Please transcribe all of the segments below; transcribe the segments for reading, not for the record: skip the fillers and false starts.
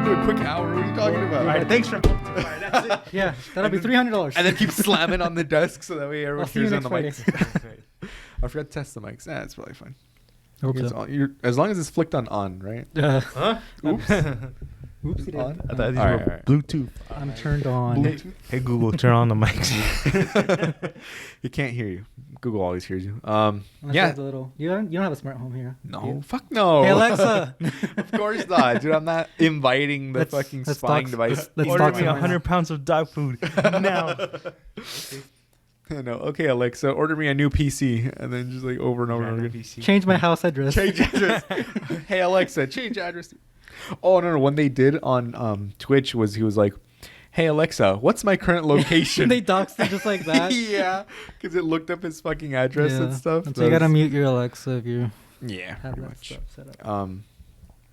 gonna do a quick hour. What are you talking about? All right, thanks for. All right, that's it. Yeah, that'll be $300. And then keep slamming on the desk so that way everyone I'll see you hears on the next mics. I forgot to test the mics. Yeah, it's probably fine. I hope It's so. on, as long as it's flicked on, right? Huh? Oops. Oopsie On? I thought these All were right, all right. Bluetooth. I'm turned on. Hey Google, turn on the mics. He can't hear you. Google always hears you. Unless Yeah. it's a little. You don't have a smart home here. do No, you? fuck no. Hey Alexa. Of course not, dude. I'm not inviting the Let's- fucking let's spying talk- device. let's Order talk me some right 100 pounds of dog food now. No, okay, Alexa, order me a new PC, and then just like over and over and over again. Change my house address. Change address. Hey Alexa, change address. Oh no, one they did on Twitch was he was like, "Hey Alexa, what's my current location?" They doxed him just like that. Yeah, because it looked up his fucking address and stuff. So you gotta mute your Alexa if you Yeah, have pretty that much. stuff set up.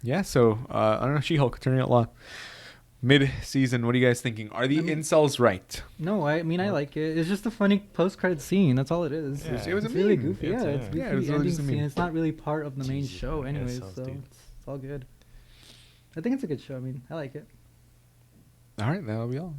Yeah. So I don't know. She-Hulk turning out law. Mid-season, what are you guys thinking? Are the incels right? No, I mean I like it. It's just a funny post-credit scene. That's all it is. Yeah. It was a It's really meme. goofy. Yeah, it's goofy Yeah, it was really ending just a scene. meme. It's not really part of the main Jesus, show, man, anyways. incels, So dude. it's all good. I think it's a good show. I mean, I like it. All right, that'll be all.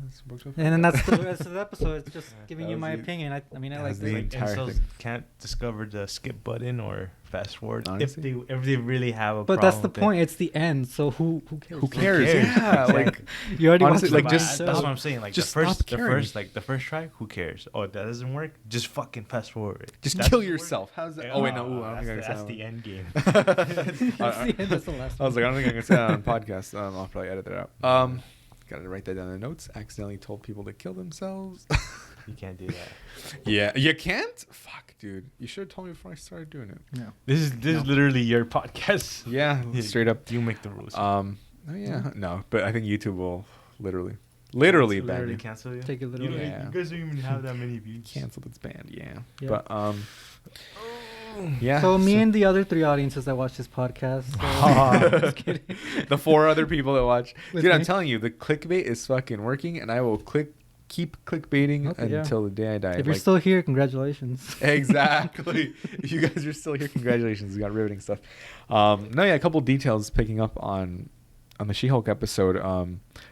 And then that's the rest of the episode. It's just giving That you was my the- opinion. I mean, I that like was the it. Like entire incels thing. can't discover the skip button or fast forward Honestly. if they really have a But problem that's the with it. point. It's the end. So who cares? Who cares? Yeah, Exactly. like You already Honestly, watched like, the just show. That's what I'm saying. Like just the first, stop caring. the first try. Who cares? Oh, that doesn't work. Just fucking fast forward it. just That kill doesn't work? yourself. How's that? Yeah, Oh wait, no. Ooh, I don't think I can say that's that the one. end game. That's the end. That's the last I was one. like, I don't think I can say that on podcast. I'll probably edit that out. Gotta write that down in the notes. Accidentally told people to kill themselves. You can't do that. Yeah, you can't. Fuck, dude. You should have told me before I started doing it. No. This is literally your podcast. Yeah, straight up. You make the rules. Oh yeah, no, but I think YouTube will literally ban literally me. cancel you. Take it You, literally. don't- Yeah. you guys don't even have that many views. Canceled. It's banned. Yeah, Yeah. but yeah. So me and the other 3 audiences that watch this podcast. Just kidding. the 4 other people that watch. With Dude, I'm me? telling you, the clickbait is fucking working, and I will keep clickbaiting Okay, yeah. until the day I die. If you're still here, congratulations. Exactly. If you guys are still here, congratulations. You got riveting stuff. A couple details picking up on the She-Hulk episode.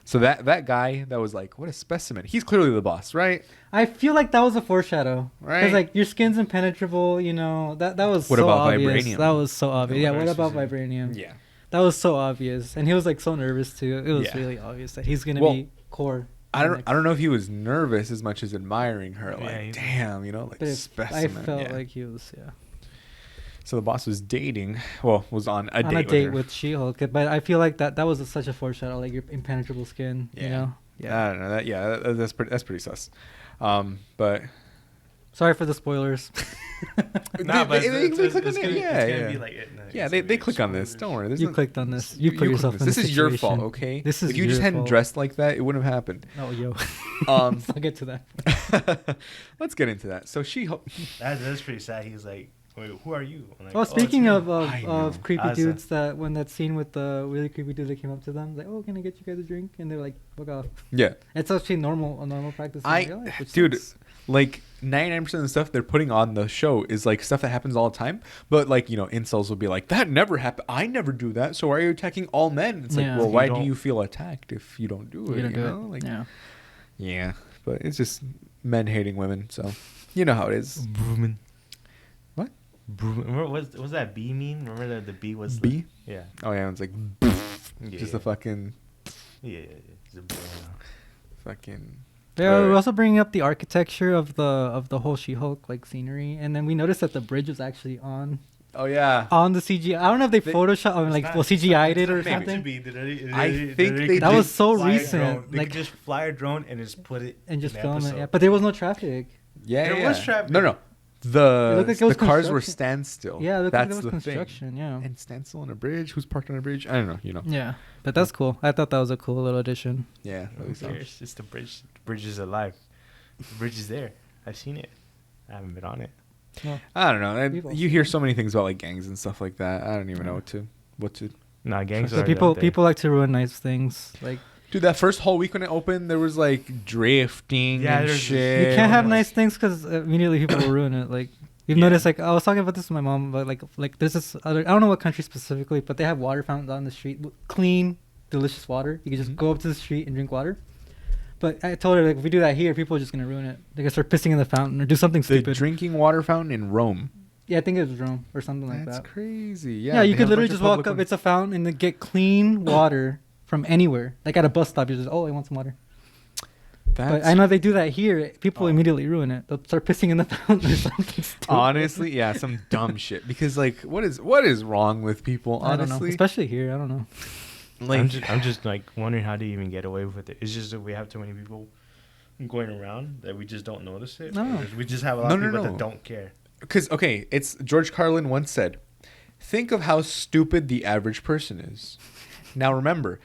So that guy that was like, what a specimen. He's clearly the boss, right? I feel like that was a foreshadow. Right. Because like your skin's impenetrable, you know, that was What so about obvious. vibranium? That was so obvious. Yeah, Very what about specific. vibranium? Yeah. That was so obvious. And he was like so nervous too. It was Yeah. really obvious that he's gonna Well, be core. I don't know if he was nervous as much as admiring her. Yeah, Like, he's- damn, you know, like But I specimen. felt yeah. like he was So the boss was dating. Well, was on a on date a date with her. with She-Hulk. But I feel like that was such a foreshadow, like your impenetrable skin. Yeah. You know. I don't know that. Yeah, that's pretty sus. But Sorry for the spoilers. Nah, but they it's click on gonna- it. it's Yeah, gonna yeah. be like it. No, Yeah, it's they gonna be click on this. spoilers. Don't worry. There's You no- clicked on this. You put yourself in This this is your fault, situation. okay? This is if you just your hadn't fault. dressed like that, it wouldn't have happened. Oh, yo. Um, I'll get to that. let's get into that. So That's pretty sad. He's like, wait, who are you? I'm like, Oh, it's speaking me." of I know. creepy Asa. dudes, that scene with the really creepy dude that came up to them, like, oh, can I get you guys a drink? And they're like, fuck off. yeah, It's actually a normal practice in real life, which dude, sucks. like 99% of the stuff they're putting on the show is like stuff that happens all the time. But like, you know, incels will be like, that never happened. I never do that. So why are you attacking all men? It's Yeah. like, well, You why do don't- you feel attacked if you don't do it? You don't do know? it. Like, Yeah. yeah, but it's just men hating women. So you know how it is. Bruman. What? Bruman. Remember, was that bee mean? Remember that the bee was Bee? Yeah. Oh yeah, it's like Yeah, just yeah. the fucking It's a bee. fucking. Yeah, we're Right. also bringing up the architecture of the whole She-Hulk like scenery, and then we noticed that the bridge was actually on Oh yeah. the CGI. I don't know if they Photoshop, I mean, like, well, CGI'd it or something, I think they That was so fly a recent, drone. They like- could just fly a drone and just put it and just in film it. episode. Yeah, but there was no traffic. Yeah, There yeah. was traffic. No. It looked like it was the cars were construction. standstill. Yeah, it looked that's like there the was thing. construction. Yeah. And standstill on a bridge. Who's parked on a bridge? I don't know. You know. Yeah, but that's cool. I thought that was a cool little addition. Yeah. Who cares? It's the bridge. The bridge is alive. The bridge is there. I've seen it. I haven't been on it. Well, I don't know. We've all You hear so many things about like gangs and stuff like that. I don't even know what to. Nah, gangs so are people like to ruin nice things. Like, Dude, that first whole week when it opened, there was like drifting Yeah, and there's- shit. you can't have nice. nice things because immediately people will ruin it. Like, you've Yeah. noticed, like, I was talking about this with my mom, but like there's this other, I don't know what country specifically, but they have water fountains on the street, clean, delicious water. You can just go up to the street and drink water. But I told her, like, if we do that here, people are just gonna ruin it. They're gonna start pissing in the fountain or do something The stupid. drinking water fountain in Rome. Yeah, I think it was Rome or something like That's that. crazy. Yeah, Yeah, you they could have a literally bunch of just walk public up. ones. It's a fountain and then get clean water from anywhere. Like at a bus stop, you're just, oh, I want some water. But I know they do that here. People immediately ruin it. They'll start pissing in the fountain or something stupid. Honestly, yeah, some dumb shit. Because like, what is wrong with people? I don't know. Honestly, Especially here, I don't know. like, I'm just like wondering how to even get away with it. It's just that we have too many people going around that we just don't notice it. No. Or we just have a lot of people No. that don't care. because okay, it's George Carlin once said, "Think of how stupid the average person is." Now remember,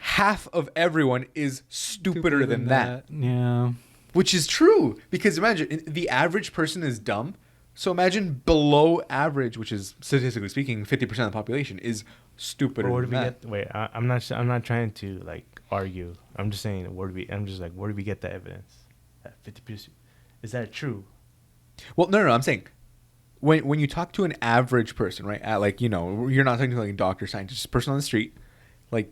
half of everyone is stupider than that. Yeah. Which is true, because imagine the average person is dumb. So imagine below average, which is statistically speaking 50% of the population, is stupider Or where than do we that. get? Wait, I'm not trying to like argue. I'm just saying where do we get the evidence? That 50%, is that true? Well, no. I'm saying when you talk to an average person, right? Like, you're not talking to like a doctor, scientist, just a person on the street. Like,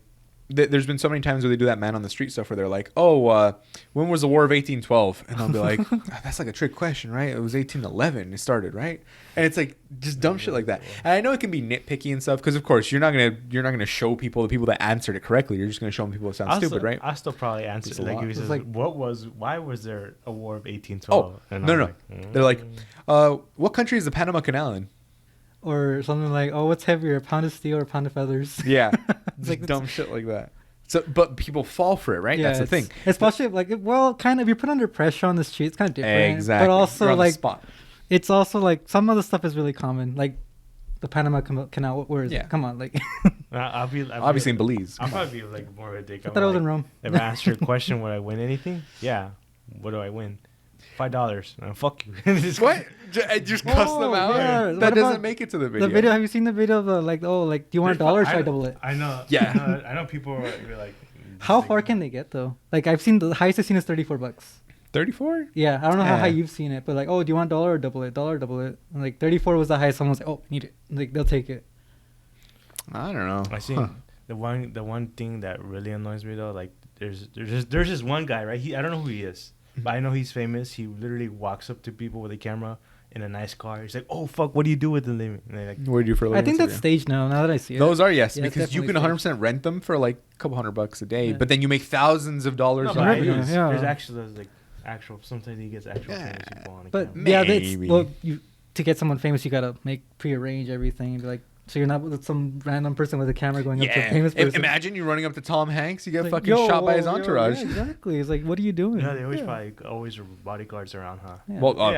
there's been so many times where they do that man on the street stuff where they're like, "Oh, when was the War of 1812?" And I'll be like, "That's like a trick question, right? It was 1811. It started, right?" And it's like just dumb shit like that. And I know it can be nitpicky and stuff because, of course, you're not gonna show people the people that answered it correctly. You're just gonna show them people that sound stupid, right? I still probably answer It's a like lot. if he It's says, like- why was there a war of 1812? Oh, And no, I'm no. like, They're like, "What country is the Panama Canal in?" Or something like, oh, what's heavier, a pound of steel or a pound of feathers? Yeah, It's like, just dumb shit like that. So, but people fall for it, right? Yeah, That's the thing. Especially like, well, kind of, you're put under pressure on the street. It's kind of different. Exactly. But also You're on the like, spot. it's also like some of the stuff is really common. Like the Panama Canal. Where is Yeah. it? Come on, like I'll be Obviously in Belize. I'll probably be like more of a dick. I thought it was in Rome. If I answer a question, would I win anything? Yeah. What do I win? $5. Fuck you. What? Just cuss them Oh, out? yeah. That What doesn't about make it to the video. The video. Have you seen the video of the like? Oh, like, do you want a dollar or should I double it? I know. Yeah. I know people are like. How far can they get though? Like I've seen the highest I've seen is $34. 34? Yeah, I don't know how Yeah. high you've seen it, but like, oh, do you want dollar or double it? Dollar or double it? And like 34 was the highest. Someone was like, oh, need it. Like they'll take it. I don't know. I seen the one thing that really annoys me though. Like there's just one guy, right? I don't know who he is, but I know he's famous. He literally walks up to people with a camera in a nice car. He's like, "Oh fuck, what do you do with the living?" And they're like, What do you do for a I living? think that's Instagram? staged now. Now that I see it, Those are, yes, Yeah, it's because you can definitely 100% rent them for like a couple $100 a day, Yeah. but then you make thousands of dollars no, on but I- views. there's, yeah. there's actually like actual. Sometimes he gets actual Yeah. famous people on the but camera. yeah, that's Maybe. well, you to get someone famous, you gotta prearrange everything. And be like, so you're not with some random person with a camera going up to a Yeah. famous person. Imagine you running up to Tom Hanks, you get Like, fucking yo, shot by his yo, entourage. Yeah, exactly. It's like, what are you doing? You know, they always Yeah. probably always bodyguards around, huh? Yeah. Well,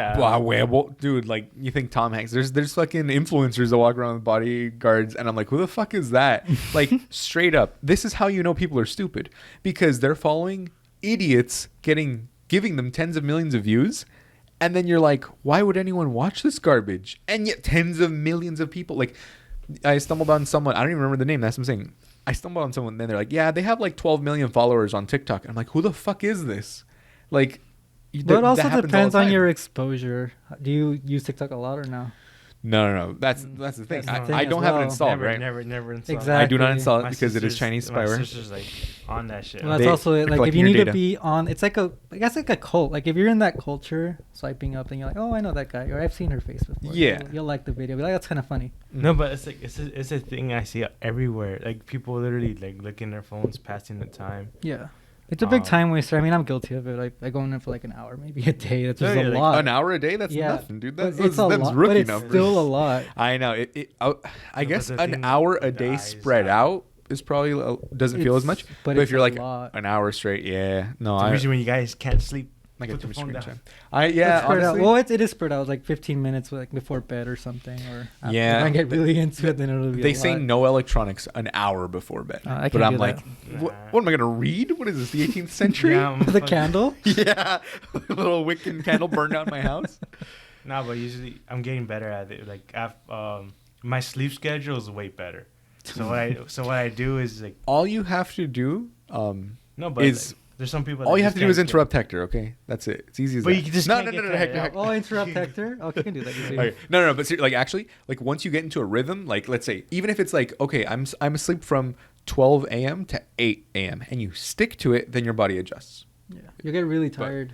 Yeah. well, dude, like, you think Tom Hanks? There's fucking influencers that walk around with bodyguards, and I'm like, who the fuck is that? Like, straight up, this is how you know people are stupid, because they're following idiots, giving them tens of millions of views, and then you're like, why would anyone watch this garbage? And yet, tens of millions of people, like, I stumbled on someone, I don't even remember the name. That's what I'm saying. I stumbled on someone, and then they're like, yeah, they have like 12 million followers on TikTok. And I'm like, who the fuck is this? Like. But it also that happens all depends the on time. your exposure. Do you use TikTok a lot or no? No. That's the thing. That's the I thing don't as have it well. installed, right? Never installed. Exactly. I do not install it My because it is sister's- Chinese My spyware. sister's like on that shit. Well, that's They- also it. they're Like if collecting you your need to data. be on, it's like I guess like a cult. Like if you're in that culture, swiping up, and you're like, oh, I know that guy, or I've seen her face before. Yeah. You'll like the video. Be like, that's kind of funny. No, but it's like it's a thing I see everywhere. Like people literally like look in their phones, passing the time. Yeah. It's a big Um, time waster. I mean, I'm guilty of it. I go in there for like an hour, maybe a day. That's just Yeah, a like lot. An hour a day? That's Yeah. nothing, dude. But That's rookie but it's numbers. still a lot. I know. I but guess the an thing hour a with the day eyes, spread out is probably doesn't feel as much. But if it's you're a like lot. an hour straight, yeah. No, The I reason when you guys can't sleep, I get put too the much phone screen down. time. It's spread out. Honestly, Well, it is spread out like 15 minutes like before bed or something. Or after. Yeah. If I get really into it, then it'll be they a say lot. no electronics an hour before bed. I but can't I'm do like, that. what am I gonna read? What is this? The 18th century? Yeah, I'm The fucking- candle? Yeah, a little Wiccan candle burned down my house. Nah, but usually I'm getting better at it. Like my sleep schedule is way better. So what I do is like All you have to do, no, but is like, there's some people. all that you have just to do is can't get- interrupt Hector. Okay, that's it. It's easy as But that. you just no, can't no, get no, no, cut Hector. out. Hector. Oh, interrupt Hector? Okay, you can do that. You see. Okay. No, but like actually, like once you get into a rhythm, like let's say, even if it's like, okay, I'm asleep from 12 a.m. to 8 a.m. and you stick to it, then your body adjusts. Yeah, you get really tired.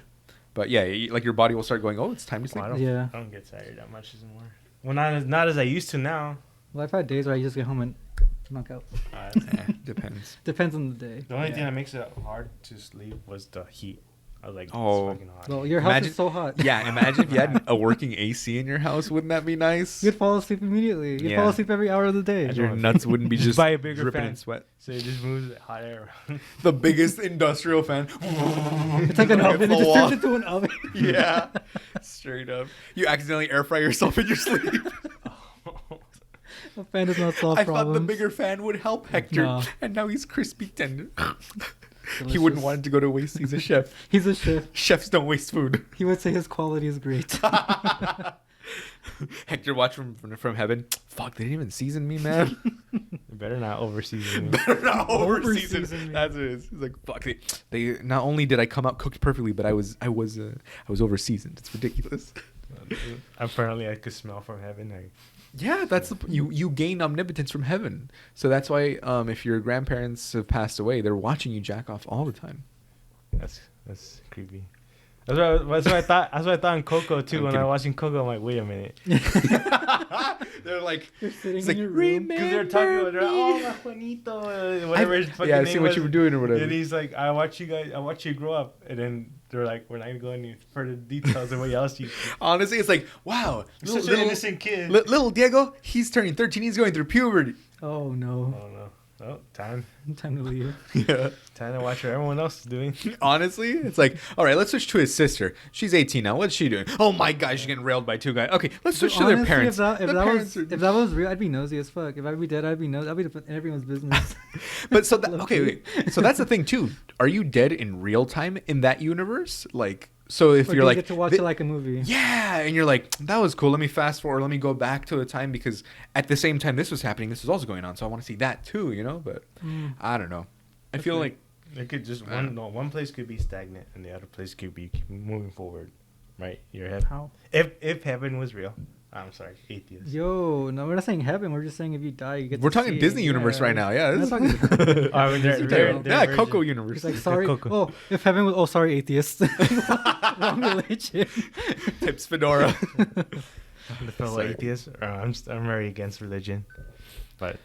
But yeah, like your body will start going, oh, it's time to sleep. Well, Yeah. I don't get tired that much anymore. Well, not as I used to now. Well, I've had days where I just get home and knock out. Depends. Depends on the day. The only thing that makes it hard to sleep was the heat. I was like, Oh. it's fucking hot. Well, your house Imagine- is so hot. Yeah, imagine if you had a working AC in your house. Wouldn't that be nice? You'd fall asleep immediately. You'd Yeah. fall asleep every hour of the day. Your nuts wouldn't be just buy a bigger dripping fan. in sweat. So it just moves the hot air around. The biggest industrial fan. It's like an Right oven. up It the just wall. turns into an oven. Yeah, straight up. You accidentally air fry yourself in your sleep. A fan does not solve I problems. thought the bigger fan would help Hector, No. and now he's crispy tender. He Delicious. wouldn't want it to go to waste. He's a chef. He's a chef. Chefs don't waste food. He would say his quality is great. Hector watched from heaven. Fuck, they didn't even season me, man. Better not overseason. Better not over Over-season season. me. That's what it is. He's like, fuck. They not only did I come out cooked perfectly, but I was over seasoned. It's ridiculous. Apparently, I could smell from heaven. Yeah, that's you gain omnipotence from heaven. So that's why if your grandparents have passed away, they're watching you jack off all the time. That's creepy. That's what I thought. That's what I thought in Coco too. I'm When I kidding. was watching Coco, I'm like, wait a minute. They're like, You're sitting it's in like, your room. Because they're talking about, me. oh, my Juanito, whatever his fucking Yeah, I name see what was. you were doing or whatever. And he's like, I watch you grow up. And then they're like, we're not going to go any further details of what else you. Honestly, it's like, wow, You're such an innocent kid. little Diego, he's turning 13. He's going through puberty. Oh no. Oh no. Oh, time Time to leave. Yeah. to watch what everyone else is doing. Honestly, it's like, all right, let's switch to his sister. She's 18 now. What's she doing? Oh my God, she's getting railed by two guys. Okay, let's switch to their Honestly, parents. If that was real, I'd be nosy as fuck. If I'd be dead, I'd be nosy. I'd be in everyone's business. But so that, okay, wait. So that's the thing too. Are you dead in real time in that universe? Like, so if Or you're do you like, get to watch thi- it like a movie. yeah, and you're like, that was cool. Let me fast forward. Let me go back to the time because at the same time this was happening, this was also going on. So I want to see that too, you know. But I don't know. I feel like It could just one place could be stagnant and the other place could be moving forward, right? Your head. How? If heaven was real, I'm sorry, atheist. Yo, no, we're not saying heaven. We're just saying if you die, you get. we're to talking see Disney it. universe right now. Yeah, We're this not is talking- I mean, yeah, version. Coco universe. He's like, sorry. Coco. Oh, if heaven was. Oh, sorry, atheist. Wrong religion. Tips Fedora. The fellow Sorry. atheist. I'm very against religion, but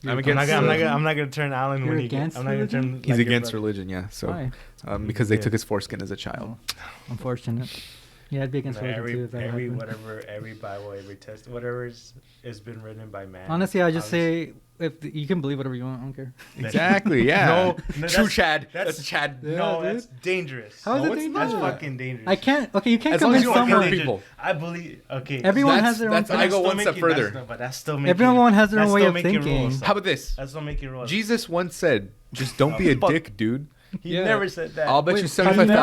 I'm I'm against. not gonna turn Alan You're when he against I'm not gonna turn. religion? He's like your against brother. religion. Yeah. So Why? because they Yeah. took his foreskin as a child. Unfortunate. Yeah, I'd be against Like religion too if that happened. every Bible, every test, whatever has been written by man. Honestly, I just obviously- say you can believe whatever you want. I don't care. Exactly. Yeah. No, True that's- Chad. that's- That's Chad. Yeah, no, dude. that's dangerous. How is No, it it's dangerous? That's not. fucking dangerous. I can't. Okay, you can't As long as convince you don't hurt someone. people. I believe. Okay. Everyone That's- has their own. that's- I go still one step making- further. that's still- but that's still making. Everyone has their that's own way still of making thinking. rules, though. How about this? That's still making rules. Jesus once said, "Just don't be a Fuck. dick, dude." He Yeah. never said that. I'll bet Wait, you how do you know-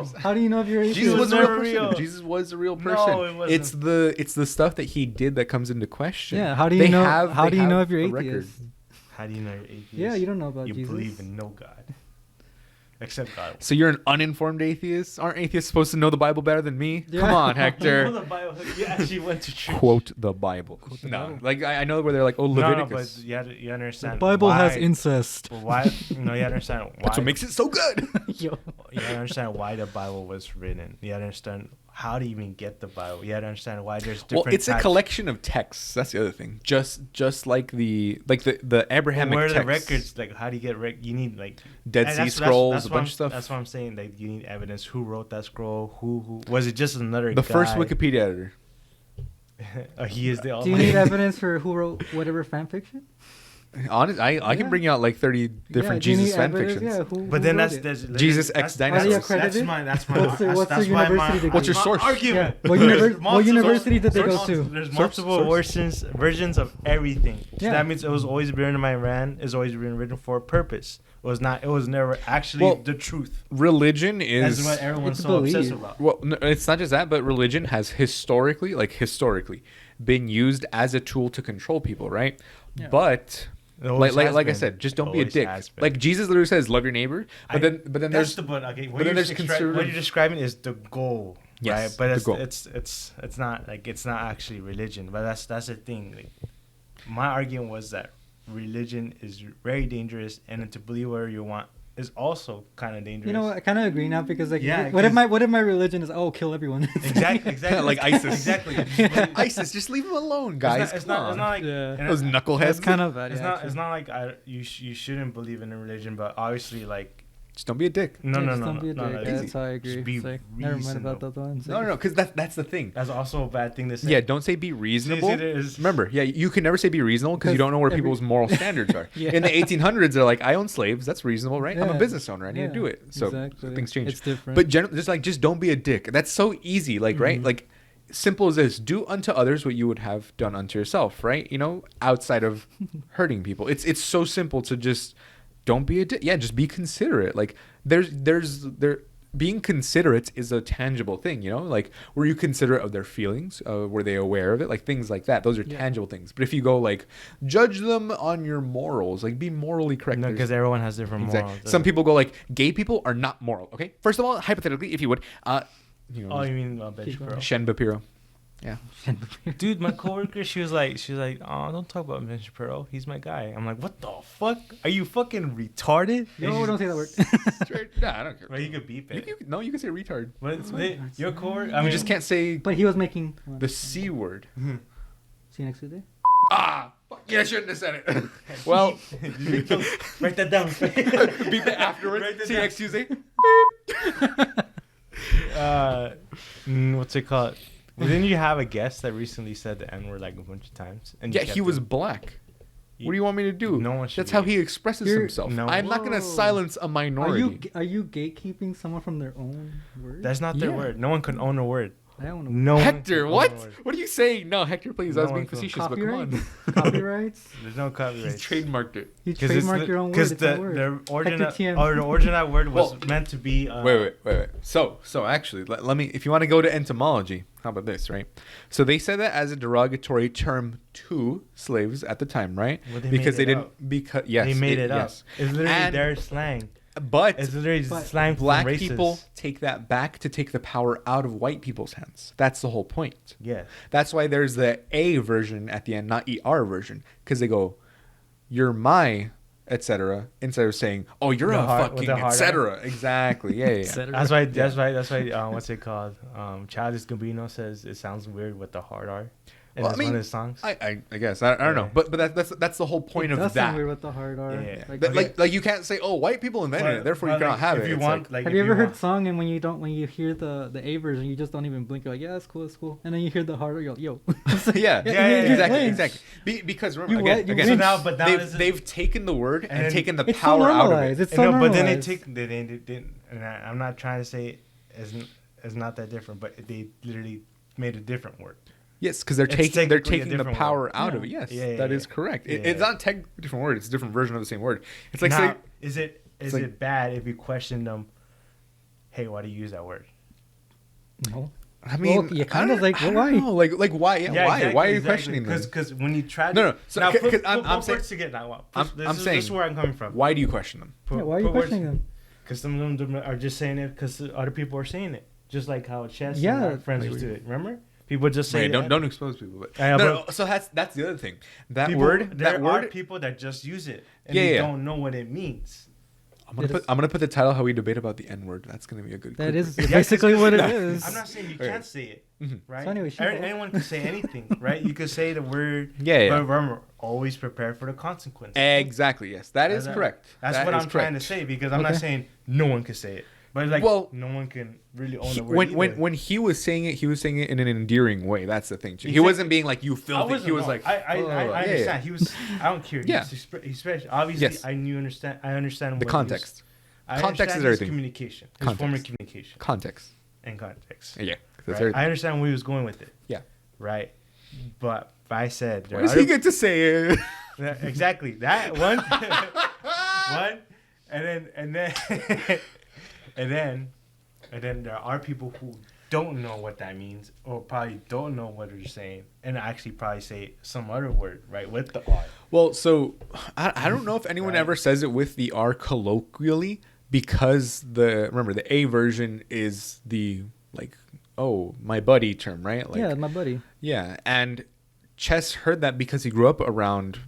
$75,000. How do you know if you're atheist? Jesus was a real never person. real. Jesus was a real No, person. it wasn't. It's the stuff that he did that comes into question. Yeah, how do you They know? have- How they do you know have if you're a record. atheist? How do you know you're atheist? Yeah, you don't know about You Jesus. believe in no God, except God. So you're an uninformed atheist? Aren't atheists supposed to know the Bible better than me? Yeah. Come on, You know Hector. the Bible. You actually went to church. Quote the Bible. the No, Bible. like I know where they're like, oh, No, Leviticus. but you understand. The Bible has why- incest. But why? You understand why? That's what makes it so good. Yo. You gotta understand why the Bible was written. You gotta understand how to even get the Bible. You gotta understand why there's different. Well, it's a types. collection of texts. That's the other thing. Just like the But Abrahamic where are the texts. records? Like, how do you get you need like Dead and Sea that's- Scrolls, that's a what bunch I'm- of stuff. That's what I'm saying. Like, you need evidence. Who wrote that scroll? Who was it? Just another The guy? first Wikipedia editor. He is the. Do you Almighty. need evidence for who wrote whatever fan fiction? Honest, I Yeah. can bring out like 30 different do you Jesus need fan evidence? fictions. Yeah, But who then wrote that's it? Jesus X Dinosaurs. Are you That's accredited? my. What's your that's why university degree? What's your source? Argument. Yeah. What There's university did they go source- to? There's multiple Source. versions of everything. So Yeah. that means it was always written by man. It's always been written for a purpose. It was not. It was never actually Well, the truth. Religion That's is what everyone's It's so obsessed belief. about. well, no, it's not just that, but religion has historically been used as a tool to control people, right? Yeah. But It always like has I been. said, just don't be a Always dick. has been. Like Jesus literally says, "Love your neighbor," but then That's there's the but okay. but then there's What conservative- you're describing is the goal, Yes, right? But the it's, goal. it's not like it's not actually religion. But that's the thing. Like, my argument was that religion is very dangerous, and then to believe whatever you want is also kind of dangerous. You know, I kind of agree now because like, Yeah, what if my religion is kill everyone? Exactly. Like ISIS. Exactly. ISIS, just leave them alone, guys. It's not like those knuckleheads. That's kind of bad. It's not like you shouldn't believe in a religion, but obviously like just don't be a dick. no. Don't be a dick. That's how I agree. Just be It's like, never mind about reasonable. that one. No, because that's the thing. That's also a bad thing to say. Yeah, don't say be reasonable. See, it is. Remember, you can never say be reasonable because you don't know where people's moral standards are. Yeah. In the 1800s, they're like, I own slaves. That's reasonable, right? I'm a Yeah. business owner. I need to do it. So exactly. things change. It's different. But just don't be a dick. That's so easy, like right? Like simple as this: do unto others what you would have done unto yourself, right? You know, outside of hurting people. It's so simple to just don't be a dick. Yeah, just be considerate. Like being considerate is a tangible thing, you know? Like, were you considerate of their feelings? Were they aware of it? Like, things like that. Those are tangible things. But if you go, like, judge them on your morals, like, be morally correct. No, because everyone has different morals. Some people go, like, gay people are not moral, okay? First of all, hypothetically, if you would, you know, you mean bench pro? Shen Bapiro. Yeah. Dude, my coworker, she was like, oh, don't talk about Bench Pro. He's my guy. I'm like, what the fuck? Are you fucking retarded? No, don't say that word. Straight, nah, I don't care. Well, you could beep it. You can say retard. But your coworker, You just can't say But he was making the C word. See you next Tuesday. Fuck yeah, I shouldn't have said it. Well, write that down. beep it afterwards. Write that See you down. next Tuesday. What's it called? Didn't you have a guest that recently said the N word like a bunch of times? And you Yeah, kept he was it? black. What do you want me to do? No one should That's how be. he expresses You're- himself. No. I'm not gonna Whoa. silence a minority. Are you gatekeeping someone from their own word? That's not their Yeah. word. No one can own a word. I don't know. No. Hector, one what? can own a word. What are you saying? No, Hector, please. I was No being one can- facetious, but come on. Copyrights. There's no He copyright. trademarked it. You trademark your own word. Because It's a word. the origin Hector TM. or the origin of that word was Well, meant to be. Wait. So actually, let me. If you want to go to entomology, how about this, right? So they said that as a derogatory term to slaves at the time, right? Well, they because made they it didn't. up. Because yes, They made it up. yes. It's literally And- their slang. But It's literally But slang from black races. people take that back to take the power out of white people's hands. That's the whole point. Yeah. That's why there's the A version at the end, not ER version, because they go, "You're my," etc. Instead of saying, "Oh, you're The a hard- with fucking," the hard etc. Exactly. Yeah. Etc. That's why. That's why. What's it called? Childish Gambino says it sounds weird with the hard R. And Well, it's I mean, one of his songs. I guess I don't know, Yeah. but that's the whole point It of does sound that. weird with the hard R. Yeah. Like, Like you can't say, "Oh, white people invented it, therefore you But, cannot like, have if it." you It's want, like, like, have if you ever heard want- song and when you hear the A version, you just don't even blink. You're like, yeah, that's cool. And then you hear the harder, you're like, yo. yeah, Yeah, exactly, yeah. exactly. Because remember, You what? You again, So win. now, but now they've taken the word and then- taken the It's so power out of normalized. it. It's so no, but then they normalized. take and I'm not trying to say it's not that different, but they literally made a different word. Yes, because they're It's taking technically a the different power word. out Yeah. of it. Yes, Yeah, that yeah, is correct. yeah. It's not technically a different word. It's a different version of the same word. It's like Now, say, is it like- bad if you question them? Hey, why do you use that word? No. I mean, Well, you kind I of don't- like, I don't why? know. Like why? Yeah, why? Why are you questioning them? Because when you try, No. So, now 'cause put I'm both saying, words together. Now, I'm this saying, is where I'm coming from. why do you question them? Yeah, why are you questioning them? Because some of them are just saying it because other people are saying it, just like how Chess Yeah. and our friends used to do it. Remember? People just say Wait, that. don't expose people. But Yeah, no, so that's the other thing. That People- word, there that are word. people that just use it and Yeah, they yeah. don't know what it means. I'm gonna put the title "How We Debate About the N Word." That's gonna be a good. That quick is read. basically what it is. I'm not saying you Okay. can't say it, Mhm. right? So anyway, Anyone can say anything, right? You could say the word. Yeah. But remember, always prepare for the consequences. Exactly. Yes, that is That's- correct. That's That what is I'm trying to correct. say because I'm not Okay. saying no one can say it, but like Well, no one can really own the word. When he was saying it in an endearing way. That's the thing. He Exactly. wasn't being like you filthy. He was like, I yeah, understand. yeah. He was. I don't care. Yeah. He's obviously. Yes. I understand. I understand the what context. I Context understand is his everything. Communication. His Context. form of communication Context. and context. Yeah. That's Right? everything. I understand where he was going with it. Yeah. Right. But I said. Why does he get to say it? Yeah, exactly that one. One, and then and then there are people who don't know what that means or probably don't know what they're saying and actually probably say some other word right with the R. Well, so I don't know if anyone Right. ever says it with the R colloquially because remember the A version is the like my buddy term, right? Like, Yeah, my buddy. yeah, and Chess heard that because he grew up around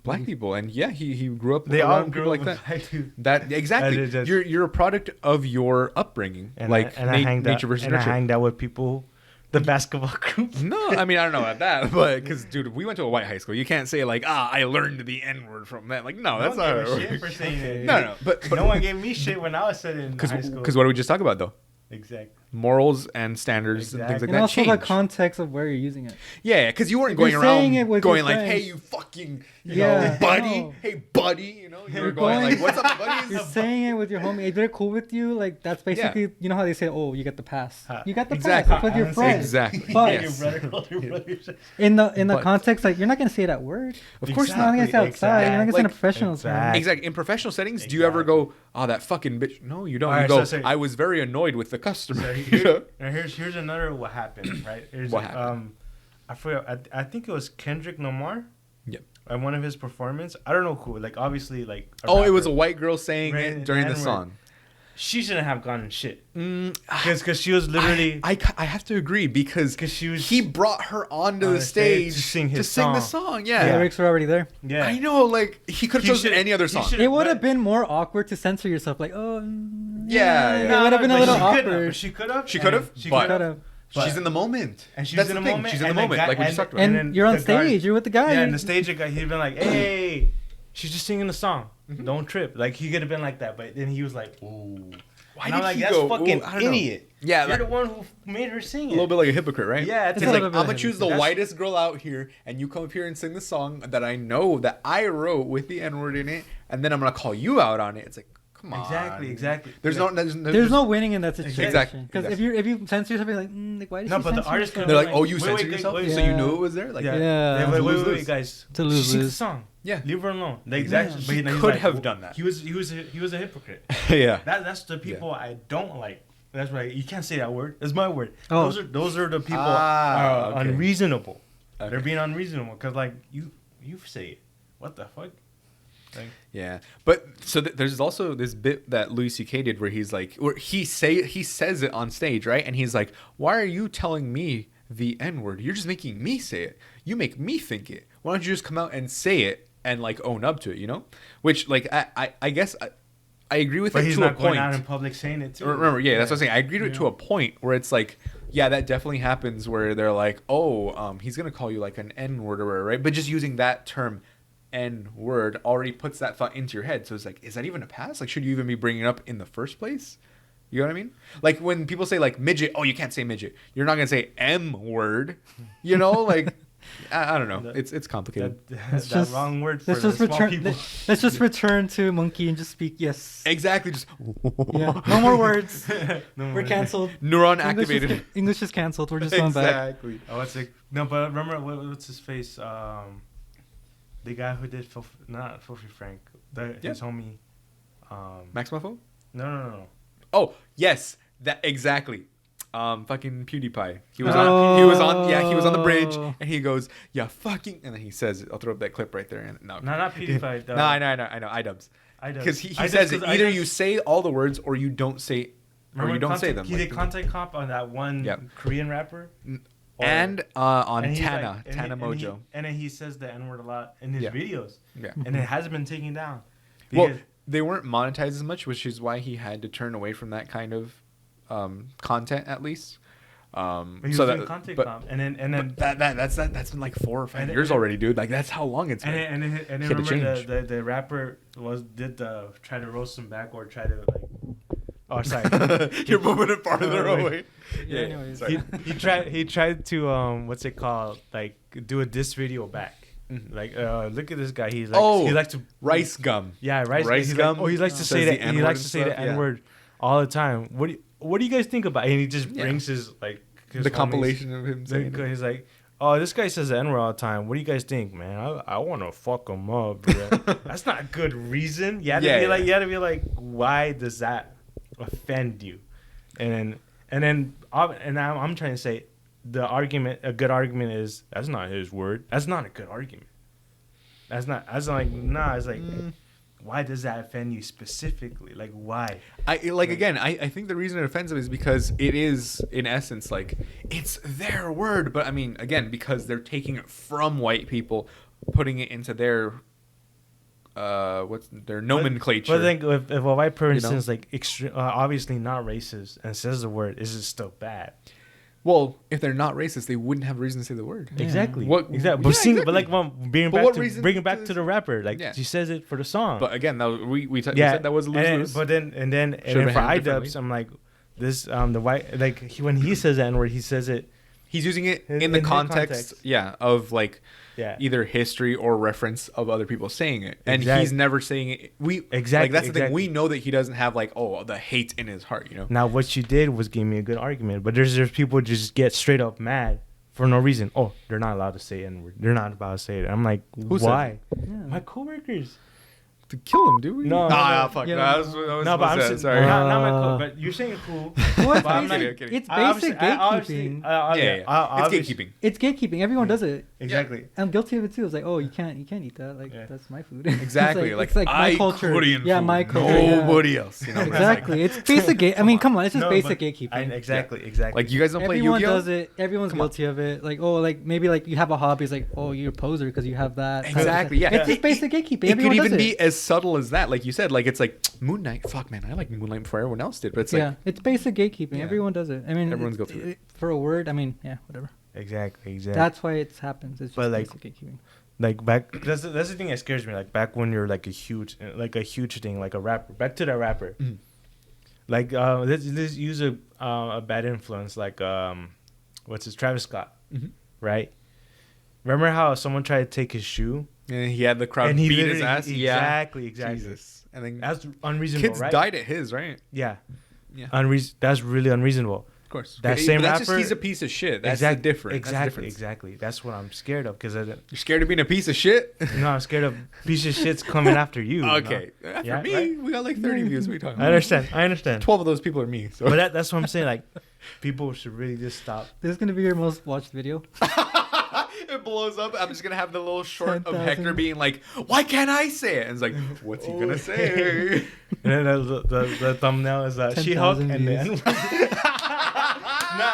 black people, and yeah, he grew up They all around people grew like up that. with black dudes. That exactly. And it just- You're a product of your upbringing, And like I hanged nature out, versus and I nurture. hanged out with people, the basketball group. No, I mean I don't know about that, but because dude, we went to a white high school. You can't say like I learned the N word from that. Like no, that's not how it shit for works. saying it. No, but No one gave me shit when I was sitting in high school. because what did we just talk about though? Exactly. Morals and standards and things like And that also change. the context of where you're using it. Yeah, because you weren't If going you're saying it around with going your like, friends- "Hey, you fucking, you Yeah, know, buddy, no. hey, buddy," you know. You You're were going like, going- "What's up, buddies?" You're saying it with your homie. If they're cool with you, like that's basically you know how they say, "Oh, you get the pass." You got the Exactly. pass. That's with your friends. Exactly. But Yes. in the But- context, like you're not gonna say it at work. Of course You're not gonna say it outside. You're not gonna say it in a Like, professional setting. Exactly. In professional settings, do you ever go, "Oh, that fucking bitch"? No, you don't. All You right, go, so- "I was very annoyed with the customer." So You know? here's another what happened, right? What happened? I forgot. I think it was Kendrick Lamar. Yep. At one of his performance, I don't know who. Like obviously, like. Oh, it was a rapper. white girl saying Right, it during the N-word. song. She shouldn't have gotten shit. Mm, Because she was literally. I have to agree because 'Cause she was- he brought her onto on the the stage stage to sing his the song. song. The Yeah. lyrics were already there. Yeah. I know, like he could have He chosen should- any other he song. should- It would but- have been more awkward to censor yourself, like, oh, Yeah, It yeah. would have been a but little she couldn't have, awkward. but she could have. She could've, She but- could Could have. have. But- She's in the moment, And she's That's in the the thing. moment. She's in the and moment, guy- like we just talked about. And then you're on the guard- stage. You're with the guy. Yeah, and the stage guy, he'd been like, "Hey, she's just singing the song. Don't trip." Like he could have been like that, but then he was like, "Ooh." Why And did I'm like, he "That's go? fucking Ooh, I don't know. idiot." Yeah, You're like- the one who made her sing A it. little bit like a hypocrite, right? Yeah, It's It's a like little I'm bit gonna like choose the that's- whitest girl out here, and you come up here and sing the song that I know that I wrote with the N word in it, and then I'm gonna call you out on it. It's like, come on. Exactly. There's Like, no, There's no winning in that situation. Exactly. Because if you censor yourself, you're like, like why did No, she but the censor artist herself? could They're like, Like, oh, you wait, censored wait, yourself, wait, so you yeah. knew it was there. Like, Yeah. Yeah. Wait, Lose-lose. guys. To She lose, sings the lose. song. Yeah. Leave her alone. Like, Yeah. exactly. He But he's could like, have done that. He was a hypocrite. yeah. That's the people I don't like. That's right. You can't say that word. It's my word. Oh. Those are the people Ah, are okay. unreasonable. Okay. They're being unreasonable because like you say it. What the fuck? Like, Yeah, but so there's also this bit that Louis C.K. did where he's like, where he says it on stage, right? And he's like, "Why are you telling me the N word? You're just making me say it. You make me think it. Why don't you just come out and say it and like own up to it? You know?" Which like I guess I agree with but it he's to a not going point. out in public saying it too. Remember, yeah, that's what I'm saying. I agree with it to Yeah. a point where it's like, yeah, that definitely happens where they're like, oh, he's gonna call you like an N word or whatever, right? But just using that term N word already puts that thought into your head. So it's like, is that even a pass? Like, should you even be bringing it up in the first place? You know what I mean? Like when people say like midget, oh, you can't say midget. You're not gonna say M word. You know, like I don't know. It's complicated. That's that wrong word for Let's the just small return. people. Let's just return to monkey and just speak yes. Exactly. Just Yeah. No more words. No We're more. canceled. neuron English is, activated. English is canceled. We're just going back. Exactly. Oh, what's it? No, but remember what's his face? The guy who did not Filthy Frank, his homie. Max Muffo? No. Oh yes, that exactly. Fucking PewDiePie. He was Oh. he was on the bridge, and he goes, "Yeah, fucking," and then he says, "I'll throw up that clip right there." And no, Not PewDiePie. No, I know, iDubbbz. Because he says it, either you say all the words or you don't say, or you don't say them. He like, did Content Cop on that one Yep. Korean rapper. and on and he's Tana, like- Tana Mojo. And then he says the N word a lot in his Yeah. videos, Yeah. and it hasn't been taken down. Well, Because- they weren't monetized as much, which is why he had to turn away from that kind of content, at least. but he was so doing that, Content but, Cop, and then but that's been like 4 or 5 and- years and- already, dude. Like that's how long it's been. and then Hit the remember change. the rapper did try to roast him back or try to like. Oh, sorry. You're moving it farther Oh, wait. away. Yeah, anyways. sorry. he tried to what's it called, like do a diss video back. Like look at this guy. He's like he likes to rice gum. Yeah, rice Rice gum. gum He likes to says say the that. He N-word likes and to say the stuff, yeah. N word all the time. What do you guys think about it? And he just Yeah. brings his like his The homies. compilation of him saying it. He's like, oh, this guy says the N word all the time. What do you guys think, man? I want to fuck him up. Bro. That's not a good reason. You had to be like, you had to be like, why does that offend you? And then I'm trying to say, a good argument is that's not his word. That's not a good argument. That's like why does that offend you specifically? Like why? I think the reason it offends them is because it is in essence like it's their word, but I mean again because they're taking it from white people, putting it into their what's their nomenclature. But then if a white person You know? is like obviously not racist and says the word, is it still bad? Well, if they're not racist, they wouldn't have a reason to say the word. Yeah. Exactly. What- Exactly. yeah, But seeing, exactly. but like bringing But back what to reason bringing back does- to the rapper, like Yeah. she says it for the song. But again, that was, we yeah, said that was lose. But then Should've for handled iDubbbz, differently. I'm like this the white like when he says that N-word, he says it. He's using it In in the his context, context. of like Yeah. either history or reference of other people saying it, and Exact- he's never saying it. Exactly, Like that's the thing. exactly. We know that he doesn't have like the hate in his heart. You know. Now what she did was give me a good argument, but there's people just get straight up mad for no reason. Oh, they're not allowed to say N-word. They're not allowed to say it. I'm like, Who said why? Yeah. My coworkers. To kill him, do we? No, Nah, no, fuck. yeah. No, I was No, but I'm saying, sorry. not my but you're saying cool. Well, it's But I'm basic, not- it's I basic obviously- gatekeeping. It's gatekeeping. It's gatekeeping. Everyone does it. Exactly. I'm guilty of it too. It's like, oh, you can't eat that. Like Yeah. that's my food. Exactly. it's like my culture. Korean yeah, food. my culture. yeah. Nobody else. You know. Exactly. It's basic gate. I mean, come on. It's just No, basic but gatekeeping. Exactly. Like you guys don't play Everyone Yu-Gi-Oh. does it. Everyone's Come on. guilty of it. Like, oh, like maybe like you have a hobby. It's like, oh, you're a poser because you have that. Exactly. Yeah. It's just basic gatekeeping. It could Everyone even does be it. as subtle as that. Like you said, like it's like Moon Knight. Fuck, man, I like Moonlight before everyone else did. But it's like, Yeah, it's basic gatekeeping. Yeah. Everyone does it. I mean, Everyone's guilty of it. for a word. I mean, yeah, whatever. Exactly. That's why it happens. It's just But, like, basic gatekeeping. Like back. That's the thing that scares me. Like back when you're like a huge thing, like a rapper. Back to that rapper. Mhm. Like let's use a bad influence. Like what's his Travis Scott, Mhm. right? Remember how someone tried to take his shoe and he had the crowd and he beat his literally- ass. Exactly. Jesus. And then That's unreasonable, kids right? died at his, right? Yeah. Yeah. That's really unreasonable. Of course. That But same that's just rapper- he's a piece of shit. That's Exact- the difference. That's the Exactly. difference. Exactly. That's what I'm scared of because You're scared of being a piece of shit? I'm scared of piece of shit's coming after you. Okay. You know? After Yeah, me, right? we got like 30 views. What are you talking I about? understand. 12 of those people are me. So. But that's what I'm saying. Like, people should really just stop. This is gonna be your most watched video. It blows up. I'm just gonna have the little short of 10,000. Hector being like, "Why can't I say it?" And it's like, "What's he Oh. gonna say?" And then the thumbndale is She-Hulk 10,000 and then. views. No,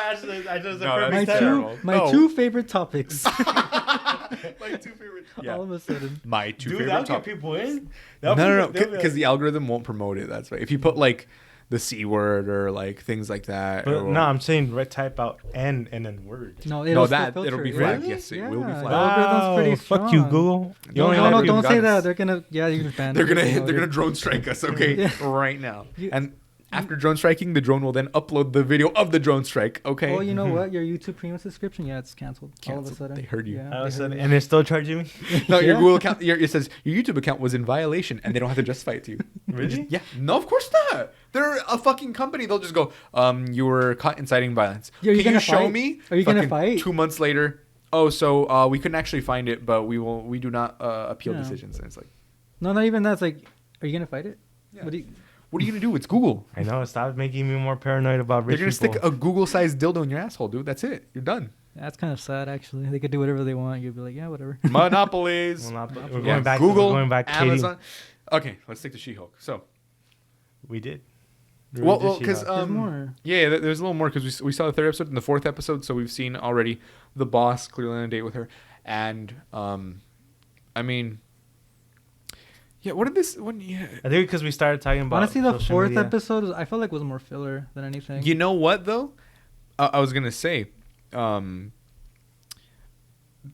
actually, I just the No, perfect My that's setup. terrible. my No. two favorite topics. My two favorite. Yeah. All of a sudden. My two Dude, favorite that'll get topics. people in. No, because the algorithm won't promote it. That's why. If you put like the C word or like things like that. But or, no, I'm saying type out N and then word. No, No, it'll that still it'll filter be it. flagged. Really? Yes, it will be Yeah, flagged. the algorithm's pretty Fuck you, strong. Google. You No, only no, have no, to- don't say guns. that. They're gonna, yeah, you're banned. They're You know, gonna drone strike us, okay, Yeah. right now. You- And after drone striking, the drone will then upload the video of the drone strike. Okay. Oh, you know what? Your YouTube Premium subscription, yeah, it's canceled. All of a Canceled. sudden. They heard you. Yeah, All of a they sudden, heard you. and they're still charging me. No, your Yeah. Google account. It says your YouTube account was in violation, and they don't have to justify it to you. Really? Yeah. No, of course not. They're a fucking company. They'll just go, you were caught inciting violence. Are you Can gonna you show fight? me? Are you gonna Fucking fight? 2 months later. Oh, so we couldn't actually find it, but we do not appeal Yeah. decisions. And it's like, No, not even that. It's like, are you gonna fight it? Yeah. What do you, what are you gonna do? It's Google. I know. Stop making me more paranoid about They're rich gonna people. stick a Google-sized dildo in your asshole, dude. That's it. You're done. that's kind of sad, actually. They could do whatever they want. You'd be like, yeah, whatever. Monopolies. We're Yeah, going back. Google, We're going back. Katie. Amazon. Okay, let's stick to She-Hulk. So, We did. We well, did because She-Hulk. There's more. yeah, there's a little more because we saw the third episode and the fourth episode, so we've seen already the boss clearly on a date with her, and I mean, yeah, what did this one? Yeah, I think because we started talking about Honestly, the social fourth media. episode, I felt like was more filler than anything. you know what though? I was gonna say,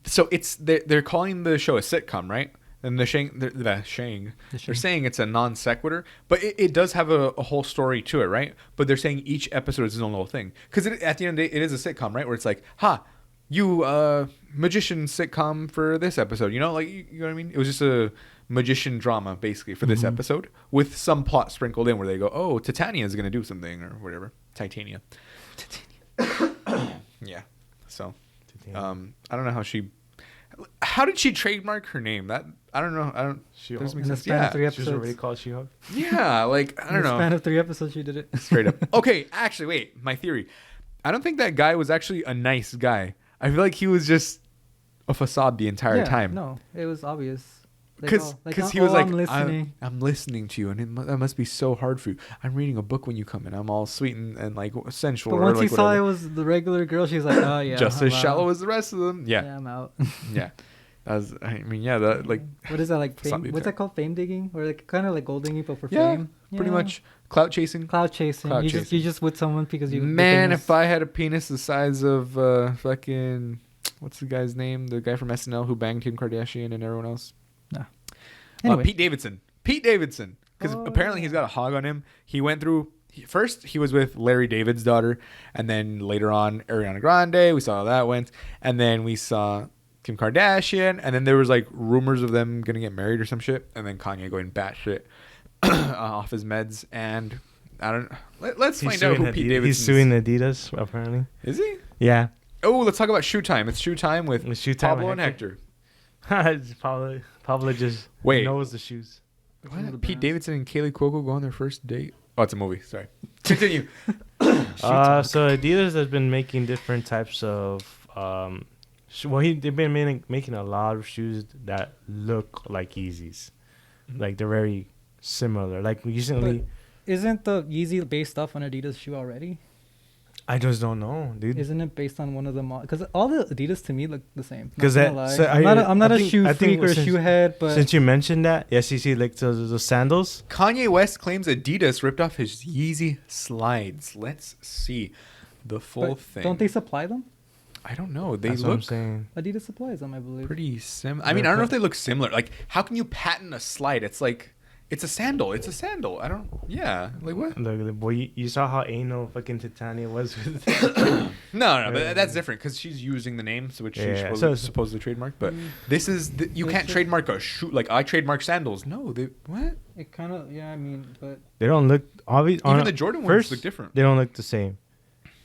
so they're calling the show a sitcom, right? And they're saying it's a non sequitur, but it does have a whole story to it, right? But they're saying each episode is its own little thing. Because at the end of the day, it is a sitcom, right? Where it's like, you magician sitcom for this episode. You know, like, you know what I mean? It was just a magician drama, basically, for this episode, with some plot sprinkled in where they go, oh, Titania is going to do something, or whatever. Titania. Yeah. So, I don't know how did she trademark her name? That I don't know. She-Hulk. Doesn't make In the sense. span of Yeah. 3 She was episodes. already called She-Hulk. Yeah, like I In don't the span know. of 3 episodes, she did it. Straight up. Okay, actually, wait. My theory. I don't think that guy was actually a nice guy. I feel like he was just a facade the entire Yeah, time. No, it was obvious. Like, Because oh, he was like, I'm listening. I'm listening to you, and that must be so hard for you. I'm reading a book when you come in. I'm all sweet and like sensual. But or once like he saw whatever. it was the regular girl, she's like, oh yeah. Just I'm as shallow out. as the rest of them. Yeah, Yeah, I'm out. yeah. I mean, yeah, that like. What is that like? Stop Fame, me what's there. that called? Fame digging, or like kind of like gold digging, but for Yeah, fame. pretty Yeah. much clout chasing. Cloud chasing. Clout You just with someone because you. Man, if I had a penis the size of fucking, what's the guy's name? The guy from SNL who banged Kim Kardashian and everyone else. Nah. Anyway. Pete Davidson. Pete Davidson. Because apparently he's got a hog on him. He went through. First, he was with Larry David's daughter, and then later on, Ariana Grande. We saw how that went, and then we saw Kim Kardashian, and then there was like rumors of them gonna get married or some shit, and then Kanye going batshit off his meds, and I don't. Let's find out who Pete Davidson. He's suing Adidas apparently. Is he? Yeah. Oh, let's talk about shoe time. It's shoe time with Pablo and Hector. Pablo just knows the shoes. What? Pete Davidson and Kaylee Cuoco go on their first date. Oh, it's a movie. Sorry. Continue. So Adidas has been making different types of they've been making a lot of shoes that look like Yeezys. Like they're very similar. Like recently, But isn't the Yeezy based off an Adidas shoe already? I just don't know, dude. Isn't it based on one of them? Because all the Adidas to me look the same. Because I'm not a shoe freak or a shoe head, but since you mentioned that, yes, you see like the sandals. Kanye West claims Adidas ripped off his Yeezy slides. Let's see the full thing. Don't they supply them? I don't know. They That's what I'm look saying. Adidas supplies them, I believe. pretty similar. I mean, I don't know if they look similar. Like, how can you patent a slide? It's like, it's a sandal. It's a sandal. I don't. Yeah. Like what? Look, boy, you saw how anal fucking Titania was with No, but that's different because she's using the name, which she supposedly trademarked. But this is you can't trademark a shoe. Like I trademark sandals. No, they what? It kind of but they don't look obvious. Even the Jordan ones look different. They don't look the same,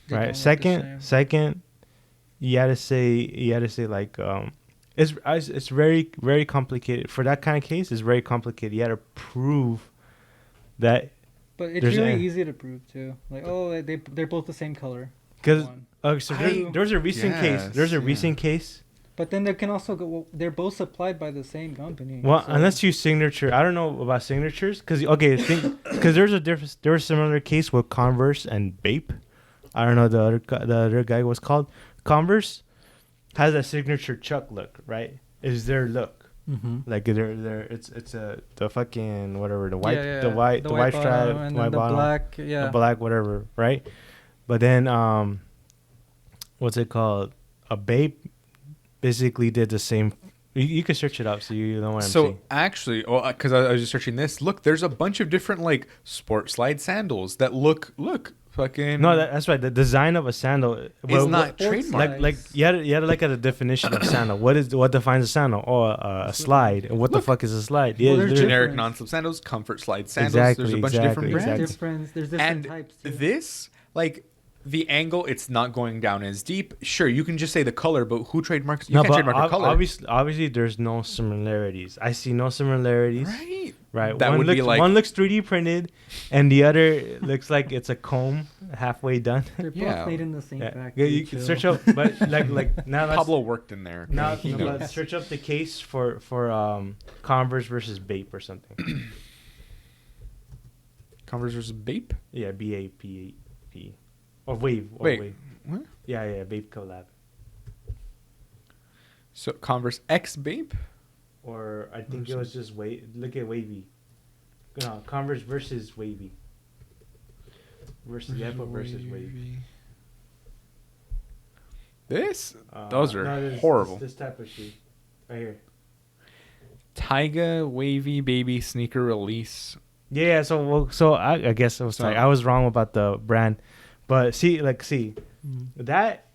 right? Second, you had to say like it's very very complicated for that kind of case. It's very complicated. You had to prove that. But it's really easy to prove too. Like they're both the same color. Because there's a recent case. There's a recent case. But then they can also go. Well, they're both supplied by the same company. Well, unless you signature, I don't know about signatures. Because there's a similar case with Converse and Bape. I don't know the other guy was called. Converse has a signature Chuck look, right? Is their look. Mm-hmm. Like it's the fucking whatever the white yeah. the white stripe and white the bottom, black the black whatever, right? But then what's it called? A Bape basically did the same. You can search it up so you know what I'm saying. So actually, because I was just searching this. Look, there's a bunch of different like sport slide sandals that look fucking. No, that's right. The design of a sandal is not trademarked. Like you had to look at the definition of sandal. What defines a sandal? Oh, a slide. And what the fuck is a slide? Yeah, there's generic non-slip sandals, comfort slide sandals. Exactly, there's a bunch of different brands. There's different types too. This like. The angle, it's not going down as deep. Sure, you can just say the color, but who trademarks? You can't trademark a color. Obviously, there's no similarities. I see no similarities. Right. That would be like one looks 3D printed, and the other looks like it's a comb halfway done. They're both made in the same factory. You can search up, but like now Pablo worked in there. Now let's search up the case for Converse versus Bape or something. Converse versus Bape? Yeah, BAPE. Or Wave. Wait. What? Yeah, Bape collab. So Converse X Bape? Or I think it was just look at Wavy. No, Converse versus Wavy. Versus Wavy. Those are horrible. This type of shoe. Right here. Tyga Wavy Baby Sneaker Release. Yeah, so I guess I was right. I was wrong about the brand. But that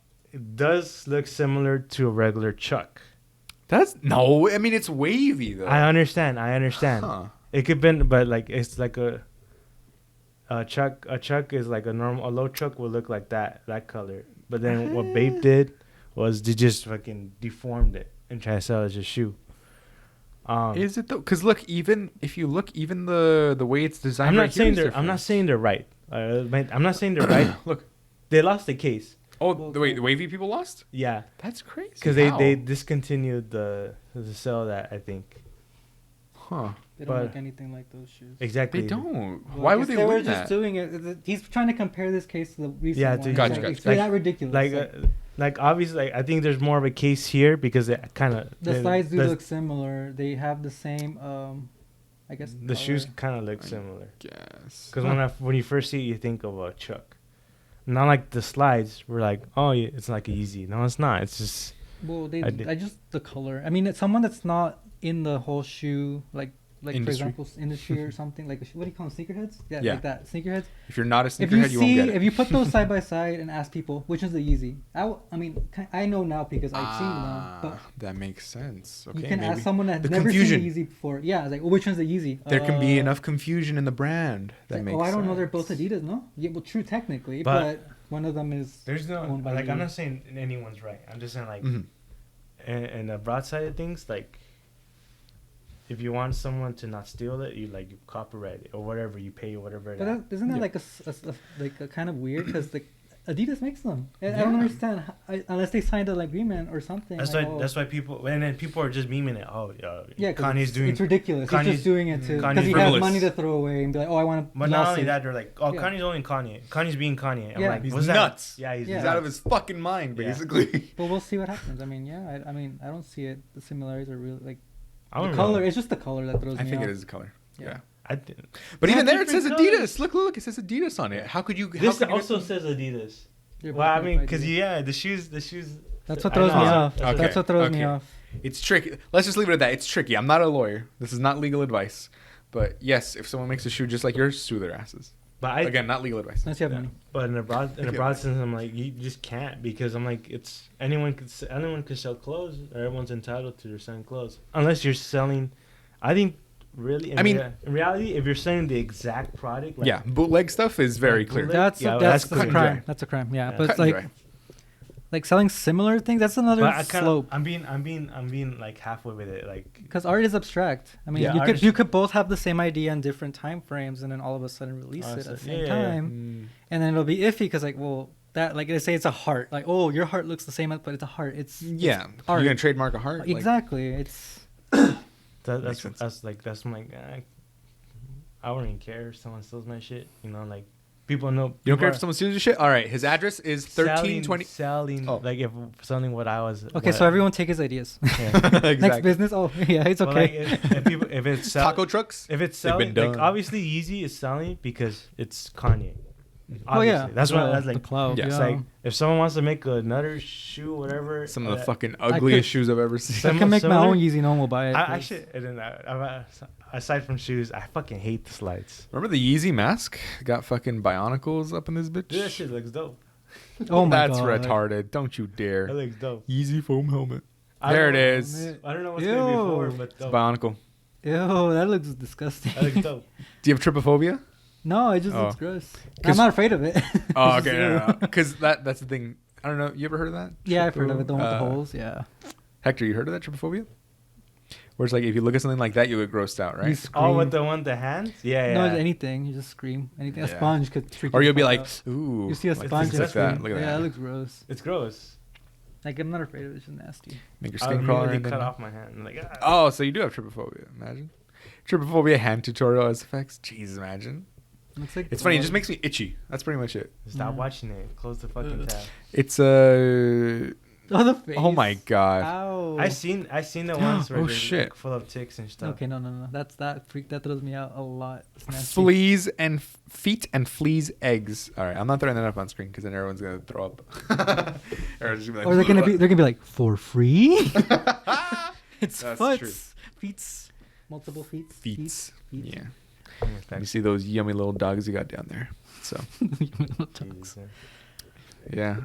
does look similar to a regular Chuck. I mean it's wavy though. I understand. Huh. It could be, but like it's like a Chuck. A Chuck is like a low Chuck will look like that color. But then what Bape did was they just fucking deformed it and try to sell it as a shoe. Is it though? Because look, even if you look, even the way it's designed. I'm not saying they're right. I'm not saying they're right. Look, they lost the case. Oh, wait, the wavy people lost? Yeah, that's crazy. Because they discontinued the sell that, I think. Huh? They don't look anything like those shoes. Exactly. They don't. Well, why would they win that? They were just doing it. He's trying to compare this case to the recent one. Gotcha. It's that ridiculous. like obviously, I think there's more of a case here because it kind of The slides do look similar. They have the same, I guess. The shoes color. kind of look similar. Yes. Because when you first see it, you think of a Chuck. Not like the slides. We're like, oh, yeah, it's like Yeezy. No, it's not. It's just. Well, I just the color. I mean, it's someone that's not in the whole shoe, like for Industry. example, industry or something. Like what do you call them? Sneakerheads? Yeah, Yeah. like that. Sneakerheads. If you're not a If you sneakerhead, you won't get it. if you put those side by side and ask people which is the Yeezy, I mean, I know now because I've seen them, but that makes sense. Okay, you can maybe. ask someone that's The never confusion. seen the Yeezy before. Yeah, it's like, well, which one's the Yeezy? There can be enough confusion in the brand. That Like, makes I don't know. They're sense. both Adidas, no? Yeah, well, true technically, But but one of them is. There's no owned by like. I'm Yeezy. not saying anyone's right. I'm just saying like, Mhm. and the broad side of things, like, if you want someone to not steal it, you copyright it or whatever. You pay whatever. But isn't that Yeah. like like a kind of weird because like Adidas makes them. And I Yeah. don't understand unless they signed an agreement or something. That's like, why. That's why people. And then people are just memeing it. Oh, yeah, 'cause Kanye's doing. it's ridiculous. He's Kanye's- just doing it to Kanye's because he has frivolous. money to throw away and be like, oh, I want to. But not only that, they're like, oh, Yeah. Kanye's owning Kanye. Kanye's being Kanye. I'm Yeah. like, He's what's nuts. That? Yeah, he's, Yeah. He's nuts. out of his fucking mind, Yeah. basically. But we'll see what happens. I mean, yeah, I mean, I don't see it. The similarities are really like I the don't color. know. It's just the color that throws I me think off. it is the color. Yeah. I didn't. But They even have there, it says different Adidas. colors. Look, it says Adidas on it. How could you? This how could also you, says Adidas. They're Well, I both mean, made by because Adidas. yeah, the shoes. That's what I throws me know. off. Okay, That's what throws me okay. off. It's tricky. Let's just leave it at that. It's tricky. I'm not a lawyer. This is not legal advice. But yes, if someone makes a shoe just like yours, sue their asses. But I Again, not legal advice. Unless you have Yeah. money. But in a broad Okay. sense, I'm like, you just can't because I'm like, it's anyone could sell clothes. Or everyone's entitled to selling clothes unless you're selling. I think really. In reality, if you're selling the exact product, like, Yeah, bootleg stuff is very Like clear. bootleg? That's Yeah, that's that's a cut crime. and dry. That's a crime. Yeah, Yeah. but Cut it's and like dry. selling similar things. That's another But slope. I'm being like halfway with it, like. Because art is abstract. I mean, Yeah, you art could is- you could both have the same idea in different time frames, and then all of a sudden release it at the same time, Mm. and then it'll be iffy because like, well, that like they say it's a heart. Like, oh, your heart looks the same, but it's a heart. It's Yeah, art. you're gonna trademark a heart. Like, exactly. It's Makes sense. That's my. I wouldn't even care if someone steals my shit. You know, like people know. you don't care if people someone steals your shit. All right, his address is are 1320. selling Oh. like if selling what I was. okay. So everyone take his ideas. Yeah. exactly. Next business. Oh yeah, it's But, like, okay. if it's Taco trucks. if it's They've been selling, like done. obviously Yeezy is selling because it's Kanye. Oh yeah, Obviously. That's what the- that's the like. cloud. Yeah. Yeah. It's like if someone wants to make another shoe, whatever. Some of the fucking I ugliest could- shoes I've ever seen. I can make my similar- own Yeezy. No one will buy it. I 'cause- actually, and then aside from shoes, I fucking hate the slides. Remember the Yeezy mask? Got fucking bionicles up in this bitch. Dude, that shit looks dope. Oh my That's god. retarded. Don't you dare. That looks dope. Yeezy foam helmet. I There don't it know. is. I don't know what's gonna be for, Ew. but It's dope. bionicle. Ew, that looks disgusting. That looks dope. Do you have trypophobia? No, it just Oh. looks gross. 'Cause- I'm not afraid of it. Oh, It's okay. just- Because that's the thing. I don't know. You ever heard of that? Yeah, I've heard of it. The one with the Uh, holes. Yeah. Hector, you heard of that trypophobia? Where it's like if you look at something like that, you get grossed out, You right? scream. Oh, with the hands? Yeah, No, yeah. anything. You just scream. Anything. A Yeah. sponge could freak Or you you'll be the like, fuck ooh. out. You see a like sponge things and like that. scream. Look at Yeah, that. it looks gross. It's gross. Like I'm not afraid of it. It's just nasty. Make your I skin would crawl. immediately and then- cut off my hand. I'm like, ah. Oh, so you do have trypophobia. Imagine. Trypophobia hand tutorial as effects. Jeez, imagine. Looks like It's funny. It just makes me itchy. That's pretty much it. Stop Mm. watching it. Close the fucking Ugh. tab. It's Oh, the face. Oh my god. Ow. I seen the ones where Oh, they're shit. like, full of ticks and stuff. Okay, no. That throws me out a lot. It's nasty. Fleas and feet and fleas eggs. All right, I'm not throwing that up on screen because then everyone's gonna throw up. Everyone's just gonna be like, Or they're gonna be like for free. It's That's foots, true. feets, multiple feet. feet. Yeah. Yeah. Let me see those yummy little dogs you got down there. So yeah.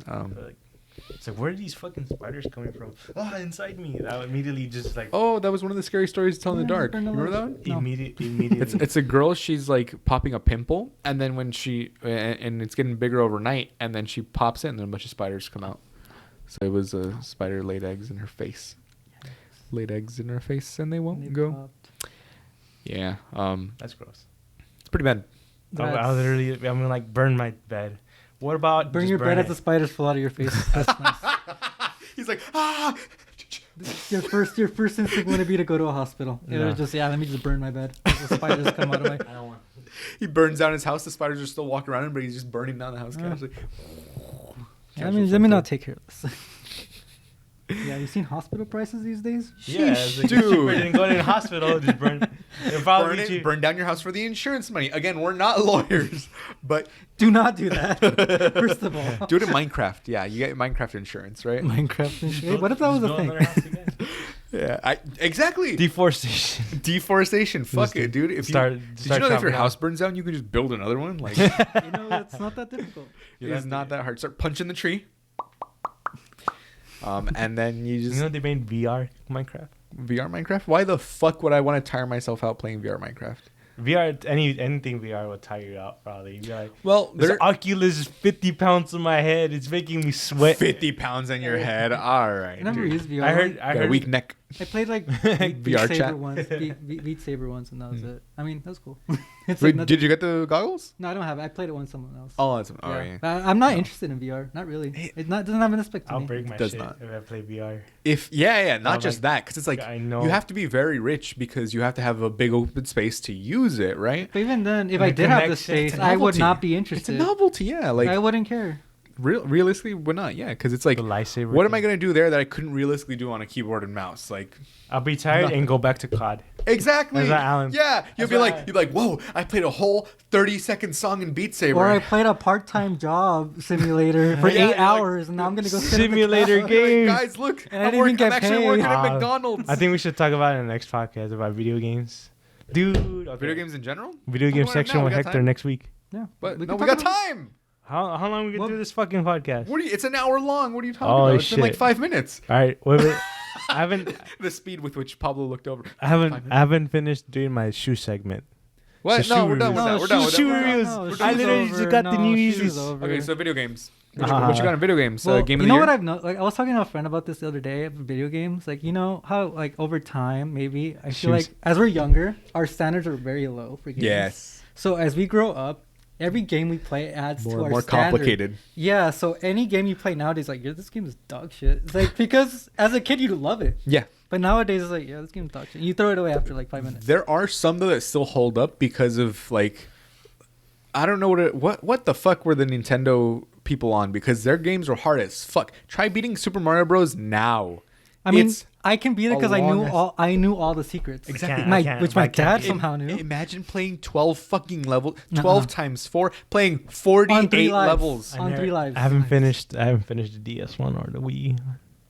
It's like, where are these fucking spiders coming from? Oh, inside me. That immediately just like Oh, that was one of the scary stories to tell in the Yeah, dark. burn the Remember that lights. one? No. immediately. It's a girl. She's like popping a pimple, and then when and it's getting bigger overnight, and then she pops it, and then a bunch of spiders come out. So it was a spider laid eggs in her face. Laid eggs in her face, and they won't They go. popped. Yeah. That's gross. It's pretty bad. I'll literally, I'm gonna like burn my bed. What about Burn just your bed it? as the spiders fall out of your face. That's nice. He's like, ah. Your first instinct wouldn't be to go to a hospital. It No. was just let me just burn my bed. As the spiders come out of my. I don't want. He burns down his house. The spiders are still walking around him, but he's just burning down the house Yeah. casually. I mean, let me not take care of this. Yeah, you seen hospital prices these days? Yeah, Sheesh. like, Dude. cheaper than going to the hospital. Just Burn down your house for the insurance money. Again, we're not lawyers, but Do not do that. First of all, do it in Minecraft. Yeah, you get Minecraft insurance, right? Minecraft insurance. What if that was a thing? Yeah, exactly. Deforestation. Deforestation. Fuck it, dude. If Start did you know that if your chopping house down. burns down, you can just build another one? Like, You know, it's not that difficult. it's not that hard. Start punching the tree. And then you You just know they made VR Minecraft. VR Minecraft. Why the fuck would I want to tire myself out playing VR Minecraft? VR, anything VR will tire you out probably. You'd be like, Well, this there Oculus is 50 pounds on my head. It's making me sweat. 50 pounds on your head. All right, I never dude. used VR. I Got heard a weak neck. I played like Beat VR Saber chat. once, Beat Saber once, and that was it. I mean, that was cool. It's Wait, like nothing- did you get the goggles? No, I don't have it. I played it once someone else. Oh, that's yeah. I'm not interested in VR. Not really. It doesn't have an aspect to I'll me. break my Does shit not. if I play VR. Not I'm just like, that, because it's like I know. you have to be very rich because you have to have a big open space to use it, right? But even then, if And I the did have the connection, space, it's a I would novelty. not be It's interested. a novelty, yeah. Like I wouldn't care. realistically, would not, yeah, because it's like, The lightsaber. what am I gonna do there that I couldn't realistically do on a keyboard and mouse? Like, I'll be tired Nothing. and go back to COD. exactly. That's what Alan- Yeah, That's what you'll be like, whoa, I played a whole 30-second song in Beat Saber. Or I played a part-time job simulator for Yeah, you're 8 like, hours, and now I'm gonna go sit in the Simulator cloud. game. Guys, look, And I didn't even get actually paid. working at Ah, McDonald's. I think we should talk about it in the next podcast about video games. Dude. Okay. Video games in general. Video Talk game about it section now, we with got Hector time. next week. Yeah, But we no, can we talk got about it. time. How long we gonna Well- do this fucking podcast? It's an hour long. What are you talking Oh, about? It's been like shit. 5 minutes. All right, wait, wait. I haven't The speed with which Pablo looked over. I haven't finished doing my shoe segment. What? So No, shoe we're done with reviews. that. We're done with shoe that. reviews. No, I shoes literally over. just got the new shoes Yeezys. over. Okay, so video games. What you got in video games? Well, Game you of know the what year? I've like I was talking to a friend about this the other day of video games. Like, you know how like over time maybe I feel Shoes. like as we're younger, our standards are very low for games. Yes. So as we grow up, every game we play adds to our More standard. complicated. Yeah. So any game you play nowadays, like, yeah, this game is dog shit. It's like because as a kid you love it, Yeah. but nowadays it's like, yeah, this game's dog shit. You throw it away after like 5 minutes. There are some though that still hold up because of like, I don't know what the fuck were the Nintendo people on, because their games were hard as fuck. Try beating Super Mario Bros. Now. I mean, It's I can beat it a because I long knew all the secrets. Exactly. I can't. Which my I can't. dad somehow knew. Imagine playing 12 fucking levels, Nuh-uh. 12 times 4, playing On 48 3 lives. levels. On 3 lives. I haven't finished the DS one or the Wii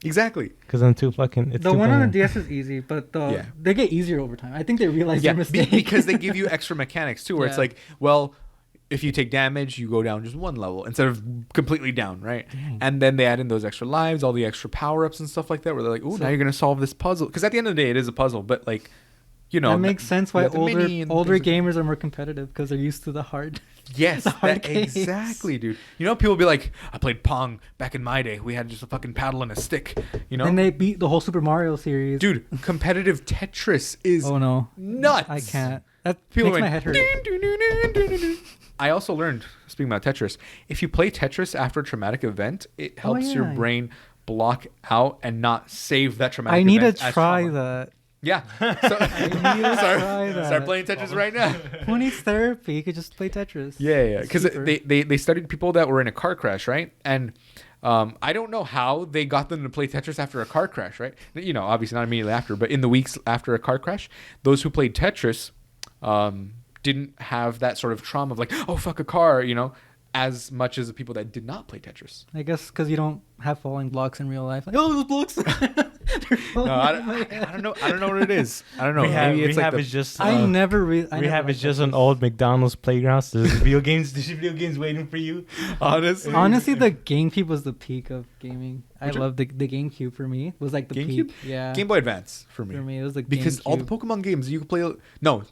Exactly. because I'm too fucking. It's The too one on the fucking- DS is easy, but Yeah. they get easier over time. I think they realize Yeah, their mistake. because they give you extra mechanics too, where it's Yeah. like, well, if you take damage, you go down just one level instead of completely down, right? Dang. And then they add in those extra lives, all the extra power ups and stuff like that, where they're like, "Oh, So- now you're gonna solve this puzzle." Because at the end of the day, it is a puzzle, but like, you know, that makes sense why you got the older mini and older things like- gamers are more competitive because they're used to the hard. Yes, the hard that- games. exactly, dude. You know, people be like, "I played Pong back in my day. We had just a fucking paddle and a stick." You know, And they beat the whole Super Mario series. dude, competitive Tetris is Oh no, nuts. I can't. That People makes my went, head hurt. "Dun, dun, dun, dun, dun, dun, dun." I also learned, speaking about Tetris, if you play Tetris after a traumatic event, it helps your yeah. brain block out and not save that traumatic I event. need to as try trauma. that. Yeah. So, need to start, try that. start playing Tetris right now. Who needs therapy? You could just play Tetris. Yeah. Because Super. they studied people that were in a car crash, right? And I don't know how they got them to play Tetris after a car crash, right? You know, obviously not immediately after, but in the weeks after a car crash, those who played Tetris didn't have that sort of trauma of like, oh, fuck a car, you know, as much as the people that did not play Tetris. I guess because you don't have falling blocks in real life. Like, oh, those blocks. No, I don't know. I don't know what it is. I don't know. Rehab, Maybe it's rehab like the, is just. I never Rehab is just an old McDonald's playground. So there's video games. There's video games waiting for you. honestly. Honestly, the GameCube was the peak of gaming. I Which one? love the GameCube for me. Was like the GameCube? peak. Yeah. Game Boy Advance for me. For me, it was the Because all the GameCube. Pokemon games you could play. No,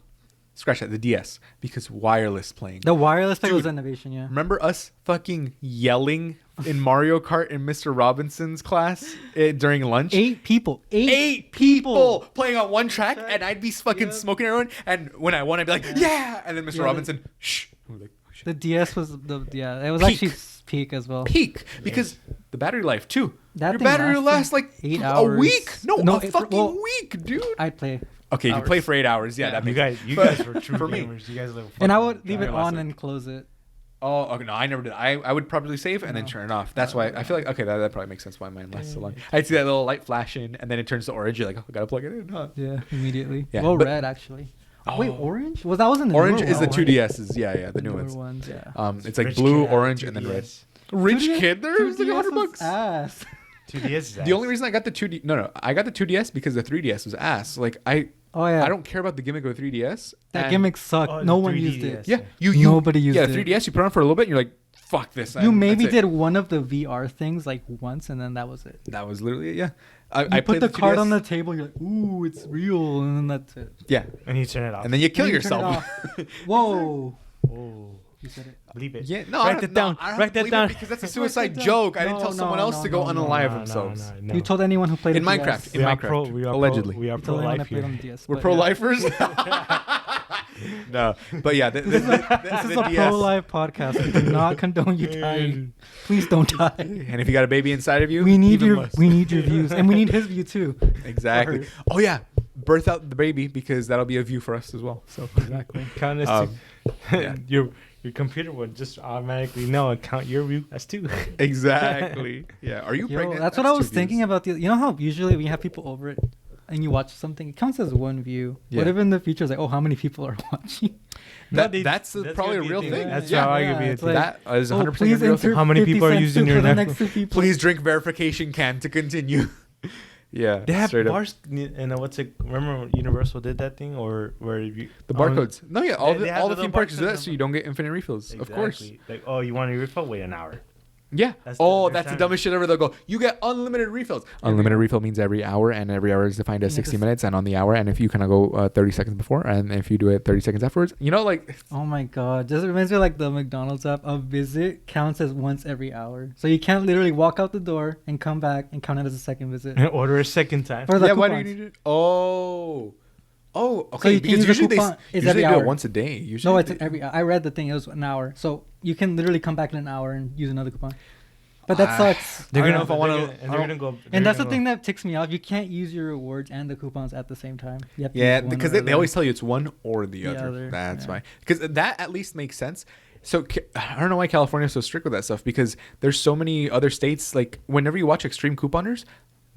scratch that. The DS. Because wireless playing. The wireless play was Dude. innovation. Yeah. Remember us fucking yelling in Mario Kart in Mr. Robinson's class during lunch? 8 people. 8 people playing on one track, and I'd be fucking Yep. smoking everyone. And when I won, I'd be like, yeah. And then Mr. Yeah. Robinson, shh. I'm like, oh, shit. The DS was it was Peak. actually peak as well. Peak. Because the battery life, too. That Your thing battery lasted lasts like 8 a hours. week. No, No, a fucking well, week, dude. I'd play, Okay, if you hours. play for 8 hours, yeah, Yeah. that You makes guys but were true for me. gamers. You guys live. and I would leave I it lost on it. and close it. Oh, okay, no, I never did. I would probably save and then No. turn it off. That's why I feel like, okay, that probably makes sense why mine lasts so long. I'd see that little light flashing and then it turns to orange. You're like, oh, I gotta plug it in, huh? Yeah, immediately. Yeah, Well, but- red actually. Oh. Wait, orange? That wasn't the Orange newer is the one, 2DSs. Yeah, the new newer ones. Yeah. It's like Rich blue, kid had a orange, and then red. 2DS. Rich 2DS kid there? It was like 100 was bucks. Ass. 2DS is The only reason I got the 2D, no, I got the 2DS because the 3DS was ass. Like I don't care about the gimmick of the 3DS. That and- gimmick sucked. Oh, no the one 3DS. used it. Yeah, Nobody used yeah, it. 3DS. You put it on for a little bit, and you're like, fuck this. You and maybe that's it. did one of the VR things like once, and then that was it. That was literally it. Yeah, You I put played the card 2DS. on the table. You're like, ooh, it's real, and then that's it. Yeah, And you turn it off. and then you kill Then you turn it yourself. Whoa. Oh, You said it. bleep it. Yeah, no, Write I don't- it down. No, I don't Write have to that believe down. it because that's a Write suicide that down. joke. I didn't No, tell someone no, else no, to go no, unalive no, themselves. You told anyone who played In the Minecraft. DS. In We are Minecraft, pro. We are allegedly. Pro, we are You pro told anyone life that played on here. the DS. We're but pro yeah. lifers. No, but yeah, This is a pro life podcast. We do not condone you dying. Please don't die. And if you got a baby inside of you, We need even your less. views, and we need his view too. Exactly. Or her. Oh yeah, birth out the baby because that'll be a view for us as well. So Exactly. Count as Um, yeah. two. Your computer would just automatically know and count your view as two. exactly. Yeah. Are you Yo, pregnant? that's what I was 2 thinking views. about. You know how usually when you have people over it and you watch something, it counts as one view. Yeah. What if in the future it's like, oh, how many people are watching? That's that's probably a gonna be a real thing. thing. That's yeah. how I could be a it's thing. like, That is 100% oh, a please real thing. insert How many 50 people are cents using to your for the network? next 2 people. Please drink verification can to continue. Yeah. They have straight up. bars. And what's it? Remember Universal did that thing, or where you The barcodes. No, yeah, all They the have all the the theme little parks do that, barcodes so you don't get infinite refills. Of course. Exactly. Like, oh, you want a refill? Wait an hour. Yeah. That's Oh, the that's the time. dumbest shit ever. They'll go, you get unlimited refills. Unlimited refill means every hour, and every hour is defined as Yeah, 60 this- minutes, and on the hour, and if you kind of go 30 seconds before, and if you do it 30 seconds afterwards, you know, like, Oh my god, just reminds me of like the McDonald's app. A visit counts as once every hour, so you can't literally walk out the door and come back and count it as a second visit. And order a second time. For the yeah, why do you coupons. need it? Oh, okay. you can because use the usually coupon- it's usually every do it hour. once a day. Usually No, it's every. I read the thing. It was an hour, so you can literally come back in an hour and use another coupon. But that sucks. I don't know if I wanna- And they're gonna go. And that's the thing that ticks me off. You can't use your rewards and the coupons at the same time. You have to Yeah, use one because or they the always tell you it's one or the The other. other, That's yeah. why. Because that at least makes sense. So I don't know why California is so strict with that stuff, because there's so many other states. Like whenever you watch extreme couponers,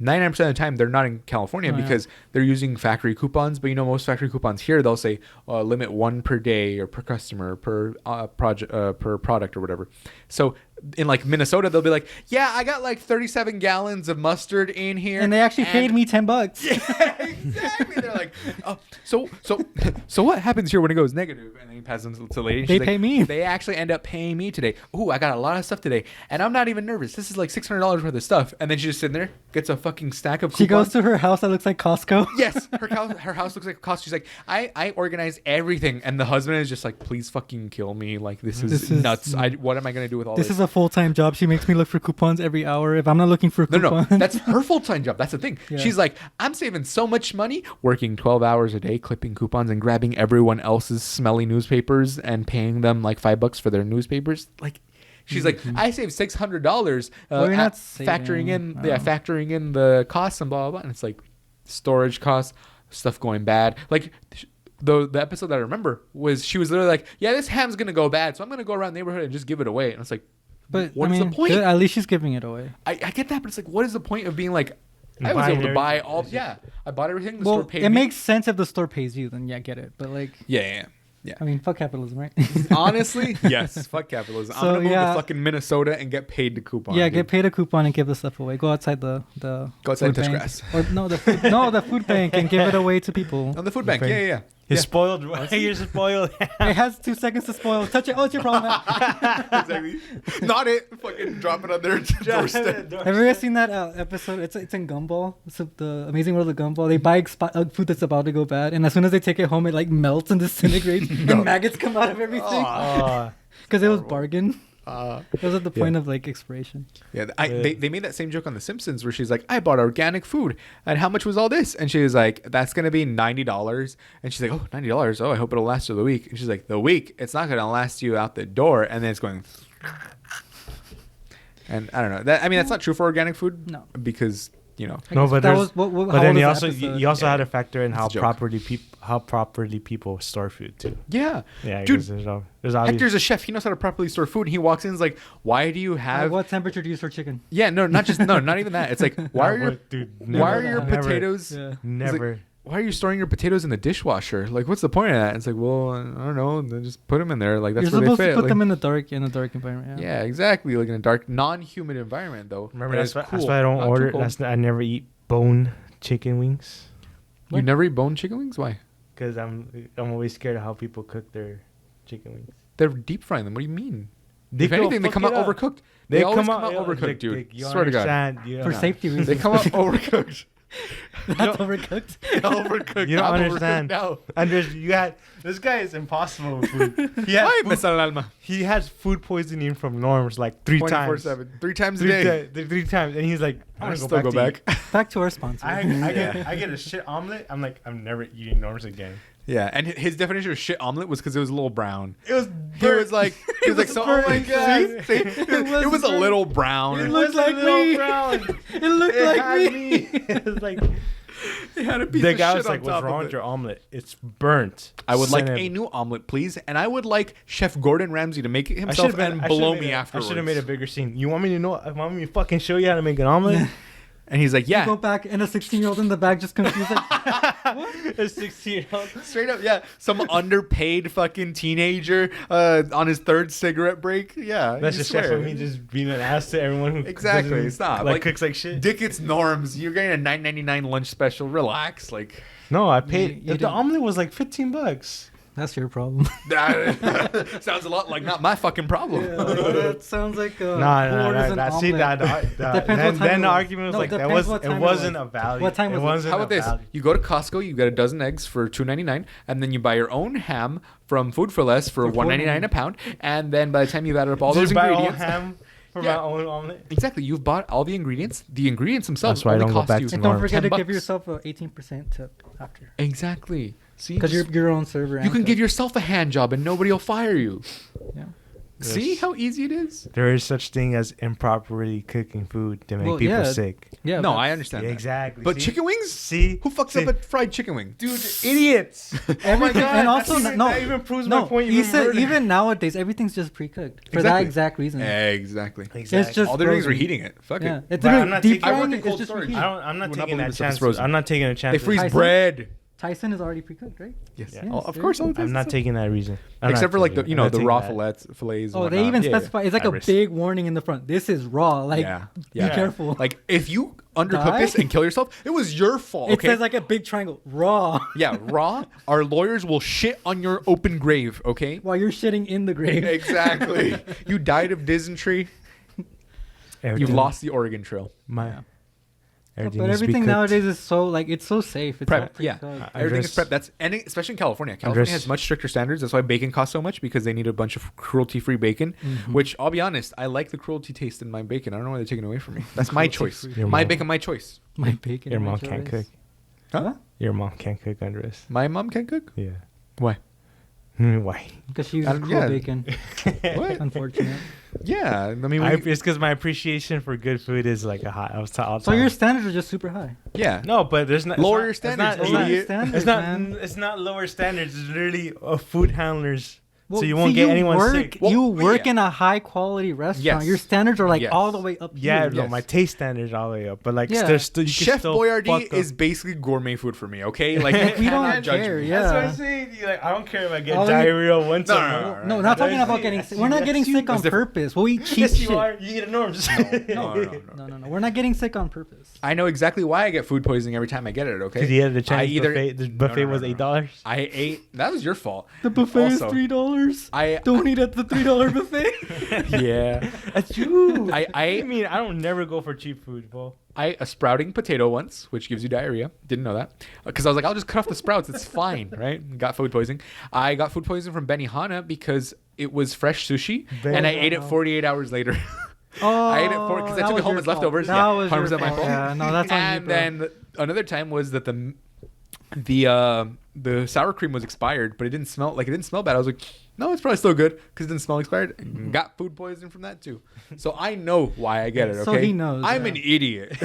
99% of the time they're not in California Oh, yeah. because they're using factory coupons. But you know, most factory coupons here, they'll say limit 1 per day or per customer per project per product or whatever. So in like Minnesota, they'll be like, yeah, I got like 37 gallons of mustard in here, And they actually paid me $10. Yeah, exactly. They're like, oh, so what happens here when it goes negative? And then he passes them to the lady. and They she's like, pay me. They actually end up paying me today. Ooh, I got a lot of stuff today, and I'm not even nervous. This is like $600 worth of stuff. And then she's just sitting there, gets a fucking stack of. She coupons. goes to her house that looks like Costco. Yes, her house looks like a cost. She's like, I organized everything, and the husband is just like, please fucking kill me. Like this is nuts. What am I gonna do with all this? This is a full-time job. She makes me look for coupons every hour. If I'm not looking for No, coupons, no, that's her full-time job. That's the thing. Yeah. She's like, I'm saving so much money working 12 hours a day, clipping coupons and grabbing everyone else's smelly newspapers and paying them like $5 for their newspapers. Like, she's like, I saved $600 Well, you're not factoring in, saving. factoring in the costs and blah, blah, blah. And it's like storage costs, stuff going bad. Like, the episode that I remember was she was literally like, yeah, this ham's going to go bad, so I'm going to go around the neighborhood and just give it away. And it's like, but what I is mean, the point? good, at least she's giving it away. I get that, but it's like, what is the point of being like, I was Buying able to buy everything. all, yeah, I bought everything. The Well, store paid it me. makes sense if the store pays you, then yeah, get it. But like, Yeah. I mean, fuck capitalism, right? Honestly, yes, fuck capitalism. So, I'm gonna move yeah. to fucking Minnesota and get paid the coupon. Yeah, dude. get paid a coupon and give the stuff away. Go outside the Go outside and food touch bank. grass. Or no, the food bank and give it away to people. On the food bank. Yeah. He's Yeah. spoiled. You're spoiled. It has 2 seconds to spoil. Touch it. Oh, it's your problem. Exactly. Not it. Fucking drop it on their doorstep. Have you ever seen that episode? It's in Gumball. It's the Amazing World of Gumball. They buy food that's about to go bad, and as soon as they take it home, it like melts and disintegrates, and maggots come out of everything Oh, because it was bargain. It was at the Yeah. point of like expiration. Yeah, they made that same joke on The Simpsons where she's like, I bought organic food. And how much was all this? And she was like, that's going to be $90. And she's like, oh, $90. Oh, I hope it'll last you the week. And she's like, the week, it's not going to last you out the door. And then it's going. And I don't know. That's not true for organic food. No. Because you know. No, but there's, how but then was the you also episode? had to factor in how It's a joke. properly people store food too. Yeah. Yeah, Dude, there's obvious. Hector's a chef. He knows how to properly store food. And he walks in and is like, why do you have... What temperature do you store chicken? Yeah, no, not even that. It's like, why are your why are your Never. potatoes... Yeah. Never. Why are you storing your potatoes in the dishwasher? Like, what's the point of that? It's like, well, I don't know. Then just put them in there. Like, that's You're where they supposed fit. to put Like, them in the dark environment. yeah, exactly. Like in a dark, non-humid environment, though. Remember, But that's it's why, cool. I don't Not too order. cold. I never eat bone chicken wings You never eat bone chicken wings? Why? because I'm always scared of how people cook their chicken wings. They're deep frying them. What do you mean? They If anything, they fuck come it out up. overcooked. They They always come come out out overcooked, dude. Like, you Swear to God. understand, you For know. safety reasons. They come out overcooked. That's overcooked. Overcooked. You don't I'm understand. overcooked now. And this guy is impossible with food. Ay, me sale el alma. He has food poisoning from Norms like 3 times. 24/7. 3 times a day. Three times, and he's like, I I'm still gonna go back. Back to our sponsor. I get a shit omelet. I'm like, I'm never eating Norms again. Yeah, and his definition of shit omelet was because it was a little brown. It was He was like, so, oh my burnt. God. See? It was a burnt. little brown. It looked like me. brown. It looked like had me. It was like It had a piece the of guy shit was on like, top "What's of wrong it. with your omelet? It's burnt." I would like Send a him. new omelet, please, and I would like Chef Gordon Ramsay to make it I himself should've been- and I blow should've me made a- afterwards. I should have made a bigger scene. You want me to know? Want me to fucking show you how to make an omelet? And he's like, You go yeah, back and a 16-year-old in the back just confused like, A 16-year-old. straight up, yeah, some underpaid fucking teenager on his 3rd cigarette break. Yeah, That's you just chef swear. of me just being an ass to everyone who Exactly, doesn't- stop. like Like, cooks like shit. Dickett's Norms. You're getting a $9.99 lunch special. Relax, like No, I paid. you the didn't- omelet was like $15. that's your problem. that sounds a lot like not my fucking problem. That sounds like No, See omelet. then Depends what time the it was. argument was No, like that depends was what it time it wasn't was. a value. What time it was it? wasn't How about a this? value. You go to Costco, you get a dozen eggs for $2.99, and then you buy your own ham from Food for Less for For $1.99 a pound. And then by the time you've added up all Did those you buy all ingredients, ham for Yeah. my own omelet? exactly, you've bought all the ingredients. The ingredients themselves That's why I only don't go cost back you to And don't Norm. forget to $10. give yourself a 18% tip after. Exactly. See, Because you're just- your own server. you can give yourself a hand job and nobody will fire you. Yeah. See Yes. how easy it is? There is such thing as improperly cooking food to make Well, people yeah. sick. Yeah. No, but- I understand. Yeah, that. exactly. But See? chicken wings? See, Who fucks up a fried chicken wing? dude, idiots. Oh my Everything- god! and also that even proves my point. He even said further. even nowadays everything's just pre-cooked for that Exactly. exact reason. Exactly. Exactly. It's just All they're doing is frozen. reheating it. Fuck Yeah, it. it's But I'm literally not deep taking- I work frying in is cold just storage. reheating. I'm not You will not taking believe that this stuff is chance. frozen. I'm not taking a chance. They with- freeze Tyson? bread. Tyson is already pre-cooked, right? Yes. Yes, Oh, of there course. you all go. the I'm not time. taking that reason. I'm Except not for like the taking it. I'm not the taking raw that. fillets. Oh, and they whatnot. even Yeah, yeah. specify. It's like I a risk. big warning in the front. This is raw. Like, Yeah. be Yeah. careful. Like if you undercook Die? this and kill yourself, it was your fault. it Okay. says like a big triangle, raw. Yeah, raw. Our lawyers will shit on your open grave. Okay. While you're shitting in the grave. Exactly. You died of dysentery. You've Everything- lost the Oregon Trail. my. Everything But needs to be everything cooked. nowadays is so like it's so safe. It's all Prep. Yeah. pre-cooked. Everything is Andres- prepped. That's and especially in California. California has much stricter standards. That's why bacon costs so much because they need a bunch of cruelty-free bacon. Mhm. Which I'll be honest, I like the cruelty taste in my bacon. I don't know why they're taking it away from me. That's my choice. Cruelty-free. Your My mom- bacon, my choice. My bacon. Your my mom can't cook. choice. Huh? Your mom can't cook, Andres. My mom can cook. Yeah. Why? Why? Because she I uses don't- cool yeah. bacon. What? Unfortunate. Yeah, I mean, It's because my appreciation for good food is like a high. So your standards are just super high. yeah. no, but there's not Lower it's your not- standards, It's not, idiot. it's Standards, not, it's not, man. it's not lower standards. It's literally food handlers. Well, so you won't see, get anyone sick. Well, you well, work yeah. in a high quality restaurant. Yes. Your standards are like Yes. all the way up Yeah, here. no, Yes. my taste standards all the way up. But like, Yeah. there's still you can Chef still Boyardee fuck up. is basically gourmet food for me. Okay, like Like, we you don't cannot judge care, me. yeah. That's what I'm saying. You're like, I don't care if I get All you- diarrhea once No, a no, month. no, No, no, not no, talking that's about you, getting that's sick. you, We're not that's getting you. sick on That's different. purpose. We'll eat cheap Yes, shit. you are. You eat norms. No. We're not getting sick on purpose. I know exactly why I get food poisoning every time I get it. Okay. Because you had the I Chinese either- buffet. The buffet no, was no, no. $8. I ate. That was your fault. The buffet Also, is $3. I Don't eat at the $3 buffet. yeah. That's you. I mean, I don't never go for cheap food, bro. I ate a sprouting potato once, which gives you diarrhea. Didn't know that because I was like, I'll just cut off the sprouts. It's fine, right? Got food poisoning. I got food poisoning from Benihana because it was fresh sushi, and I ate it 48 hours later. Oh, I ate it because I that took was it home your as fault. leftovers. That Yeah, was your 100% my fault. Yeah, no, that's on you, And bro. then another time was that the sour cream was expired, but it didn't smell bad. I was like, No, it's probably still good because it didn't smell expired. Got food poisoning from that too. So I know why I get it. Okay. So he knows. I'm an idiot.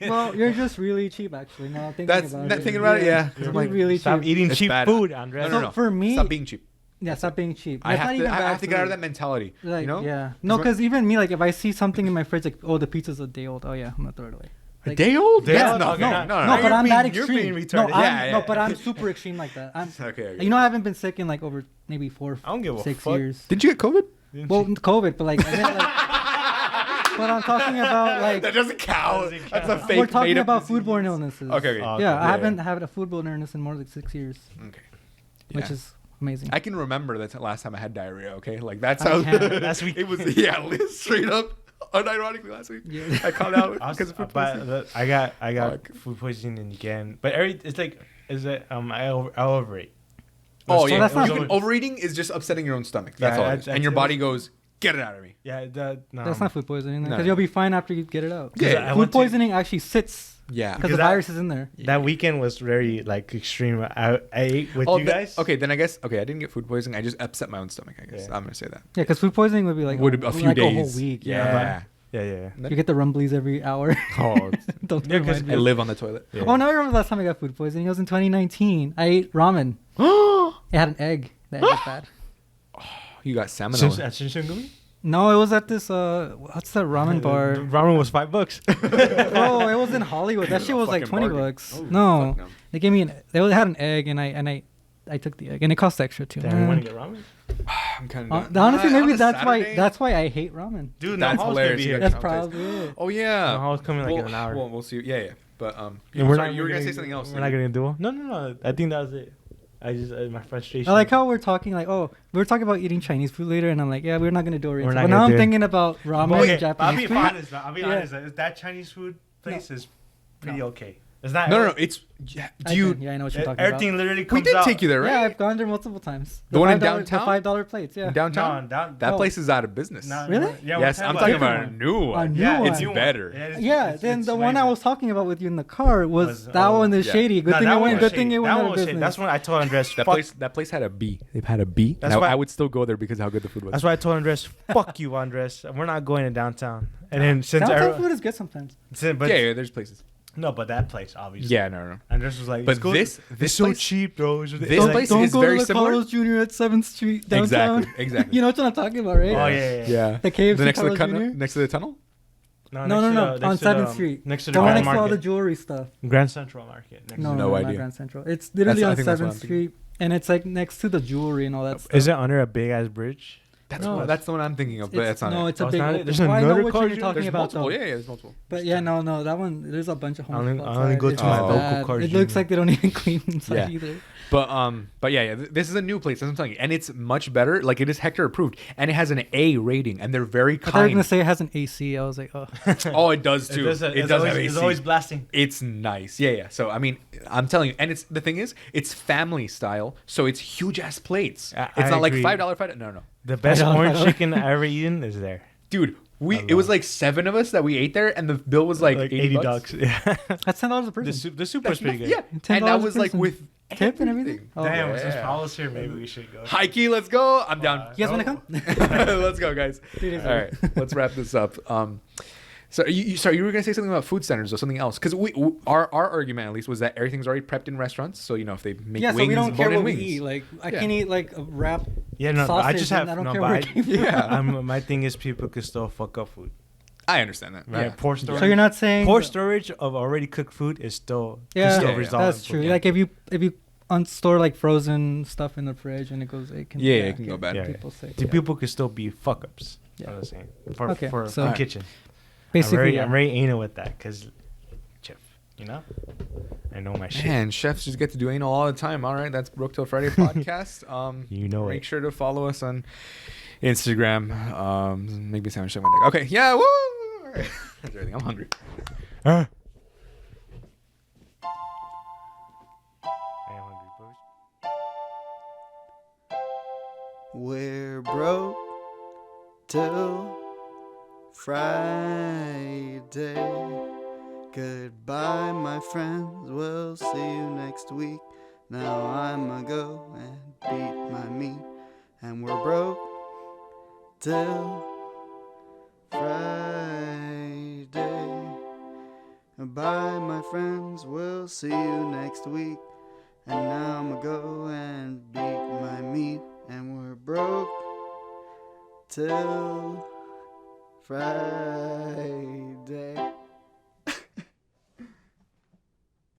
Well, you're just really cheap, actually. Now thinking That's about not it. thinking about it. Yeah. You're Like, really stop cheap. eating It's cheap bad. food, Andres. No. For me, Stop being cheap. yeah, stop being cheap. I That's not have to. even I bad have to get out of food. that mentality. Like, you know? yeah. No, because even me, like, if I see something in my fridge, like, oh, the pizza's a day old. Oh yeah, I'm gonna throw it away. A Like, day old? Day That's old? nothing. Okay. No. No, but I'm that you're extreme. being No, retarded. no, but I'm super extreme like that. I'm, Okay. you know, I haven't been sick in like over maybe I don't give a 6 fuck. years. Did you get COVID? Well, COVID, but like, I meant, like, but I'm talking about like, That doesn't count. Doesn't That's count. a fake. we're talking made-up about disease. foodborne illnesses. Okay. Oh, Yeah, okay. I haven't had a foodborne illness in more than 6 years, Okay. which Yeah. is amazing. I can remember that's the last time I had diarrhea. Okay, like that's I how can't. Last week. it was. Yeah, straight up, unironically last week. Yeah. I caught out I was- because of food but poisoning. I got Fuck. food poisoning again. But it's like I overeat. Oh So yeah, that's not- overeating is just upsetting your own stomach. That's Yeah, all. It that's- is. And your that's- body goes, get it out of me. Yeah, That's not food poisoning, No. because you'll be fine after you get it out. Yeah, I Food went to- poisoning actually sits Yeah. because the that- virus is in there. That weekend was very like extreme. I ate with Oh, you guys. okay, then I guess I didn't get food poisoning. I just upset my own stomach. I guess Yeah. I'm gonna say that. Yeah, because food poisoning would be like Would a few like days. a whole week. Yeah. Yeah. You get the rumblies every hour. Oh, Don't Yeah, 'cause remind I me. live on the toilet. Yeah. Oh, no, I remember the last time I got food poisoning. It was in 2019. I ate ramen. It had an egg. The egg was bad. You got At salmonella. Shinsengumi? No, it was at this what's that ramen bar? Ramen was $5. Oh, it was in Hollywood. That Dude, shit a was like fucking bargain. $20. Oh, No, fuck no. they gave me they had an egg, and I took the egg, and it cost extra too. Damn, you want to get ramen? I'm kind of. Honestly, maybe that's why I hate ramen. Dude, That's no, hilarious. You That's guys- probably it. Oh yeah. No, Hall's coming like in an hour. Well, we'll see. Yeah. But And you were gonna say something else. We're not gonna do it. No. I think that was it. I just my frustration. I like how we're talking like, oh, we were talking about eating Chinese food later, and I'm like, yeah, we're not gonna do Oriental. not But gonna now do I'm it. thinking about ramen But okay, and I'll Japanese be food. honest. I'll be Yeah. honest. That Chinese food place is pretty okay. It's not. No. It's. Yeah, I do you? think- yeah, I know what you're talking Everything about. literally We comes did out. take you there, right? Yeah, I've gone there multiple times. The one in $5 downtown? The $5 plates. Yeah. In downtown. No, down. That Oh. place is out of business. No, Really? Yeah, Yes, I'm talking about a new one. A new Yeah, one. It's new one. better. it's- Yeah, it's- then it's the way one I better. was talking about with you in the car was that oh, one is yeah. shady. Good No, thing that it one went. was Good thing shady. it went That out one of was shady. business. That's when I told Andres. That place had a B. They've had a B. That's Now, why- I would still go there because how good the food was. That's why I told Andres, "Fuck you, Andres. We're not going to downtown." And then since Downtown food is good sometimes. but yeah, there's places. no, but that place obviously. Yeah, no. Andres was like, But "Let's go- this it's so place- cheap, bro." This Don't, place don't is go very to the similar. Carlos Jr. at 7th Street downtown. Exactly. You know what I'm talking about, right? Oh yeah. Yeah. The KFC next to the Carlos Jr.? next to the tunnel. No, next to the- on next to the, 7th Street. next to the The one Grand next to all the Market, jewelry stuff. Grand Central Market. Next No, to No not idea. Grand Central. It's literally I on think that's what I'm 7th thinking. Street, and it's like next to the jewelry and all that stuff. Is it under a big ass bridge? That's No, that's the one I'm thinking of, but that's not no, it. it's a Oh, it's big. not it? open- There's well, I know another which car one you're jewelry? talking There's about. multiple. Though. Yeah, there's multiple. But yeah, no, that one. There's a bunch of I only- homeless I people only go outside. to my It's local bad. Carl It looks Jr. like they don't even clean inside Yeah. either. But yeah, this is a new place. That's what I'm telling you, and it's much better. Like it is Hector approved, and it has an A rating, and they're very I thought you were kind. gonna say it has an AC. I was like, oh. Oh, it does too. It does have It's AC. always blasting. It's nice. Yeah. So I mean, I'm telling you, and it's the thing is, it's family style, so it's huge ass plates. I It's not like agree. $5. No. The best don't orange know. chicken I ever eaten is there. Dude, I it was love like 7 of us that we ate there, and the bill was like $80. $80. Yeah. That's $10 a person. The soup was pretty good. Yeah, $10 and that a was like person. with Tip and everything? Oh. Damn, yeah. since Paolo's here, maybe we should go. Hikey, let's go. I'm down. You guys want to come? Let's go, guys. 3 days All right, let's wrap this up. So sorry, you were gonna say something about food standards or something else? Because our argument at least was that everything's already prepped in restaurants. So if they make Yeah, wings, so we don't care bone-in what we wings. eat. Like, I Yeah. can't eat like a wrap Yeah, no, sausage. I just have and I don't no, care but where I- it came from. Yeah. My thing is people could still fuck up food. I understand that. Right? Yeah. Poor storage. So you're not saying Poor storage of already cooked food is still Yeah, still yeah, result that's in true. food. Like if you store like frozen stuff in the fridge and it can Yeah, it can go bad. Yeah. People sick. The Yeah. people could still be fuck ups. Yeah. I'm saying for Okay, for so- kitchen. Basically, I'm very anal with that because, chef, you know, I know my shit. Man, chefs just get to do anal all the time. All right, that's Broke Till Friday podcast. You know Make it. sure to follow us on Instagram. Maybe sandwich check my dick. Okay, yeah, woo! All right. That's everything. I'm hungry. I am hungry, boys. We're broke till Friday. Goodbye, my friends. We'll see you next week. Now I'ma go and beat my meat. and we're broke till Friday. Bye, my friends, we'll see you next week. And now I'ma go and beat my meat, and we're broke till Friday.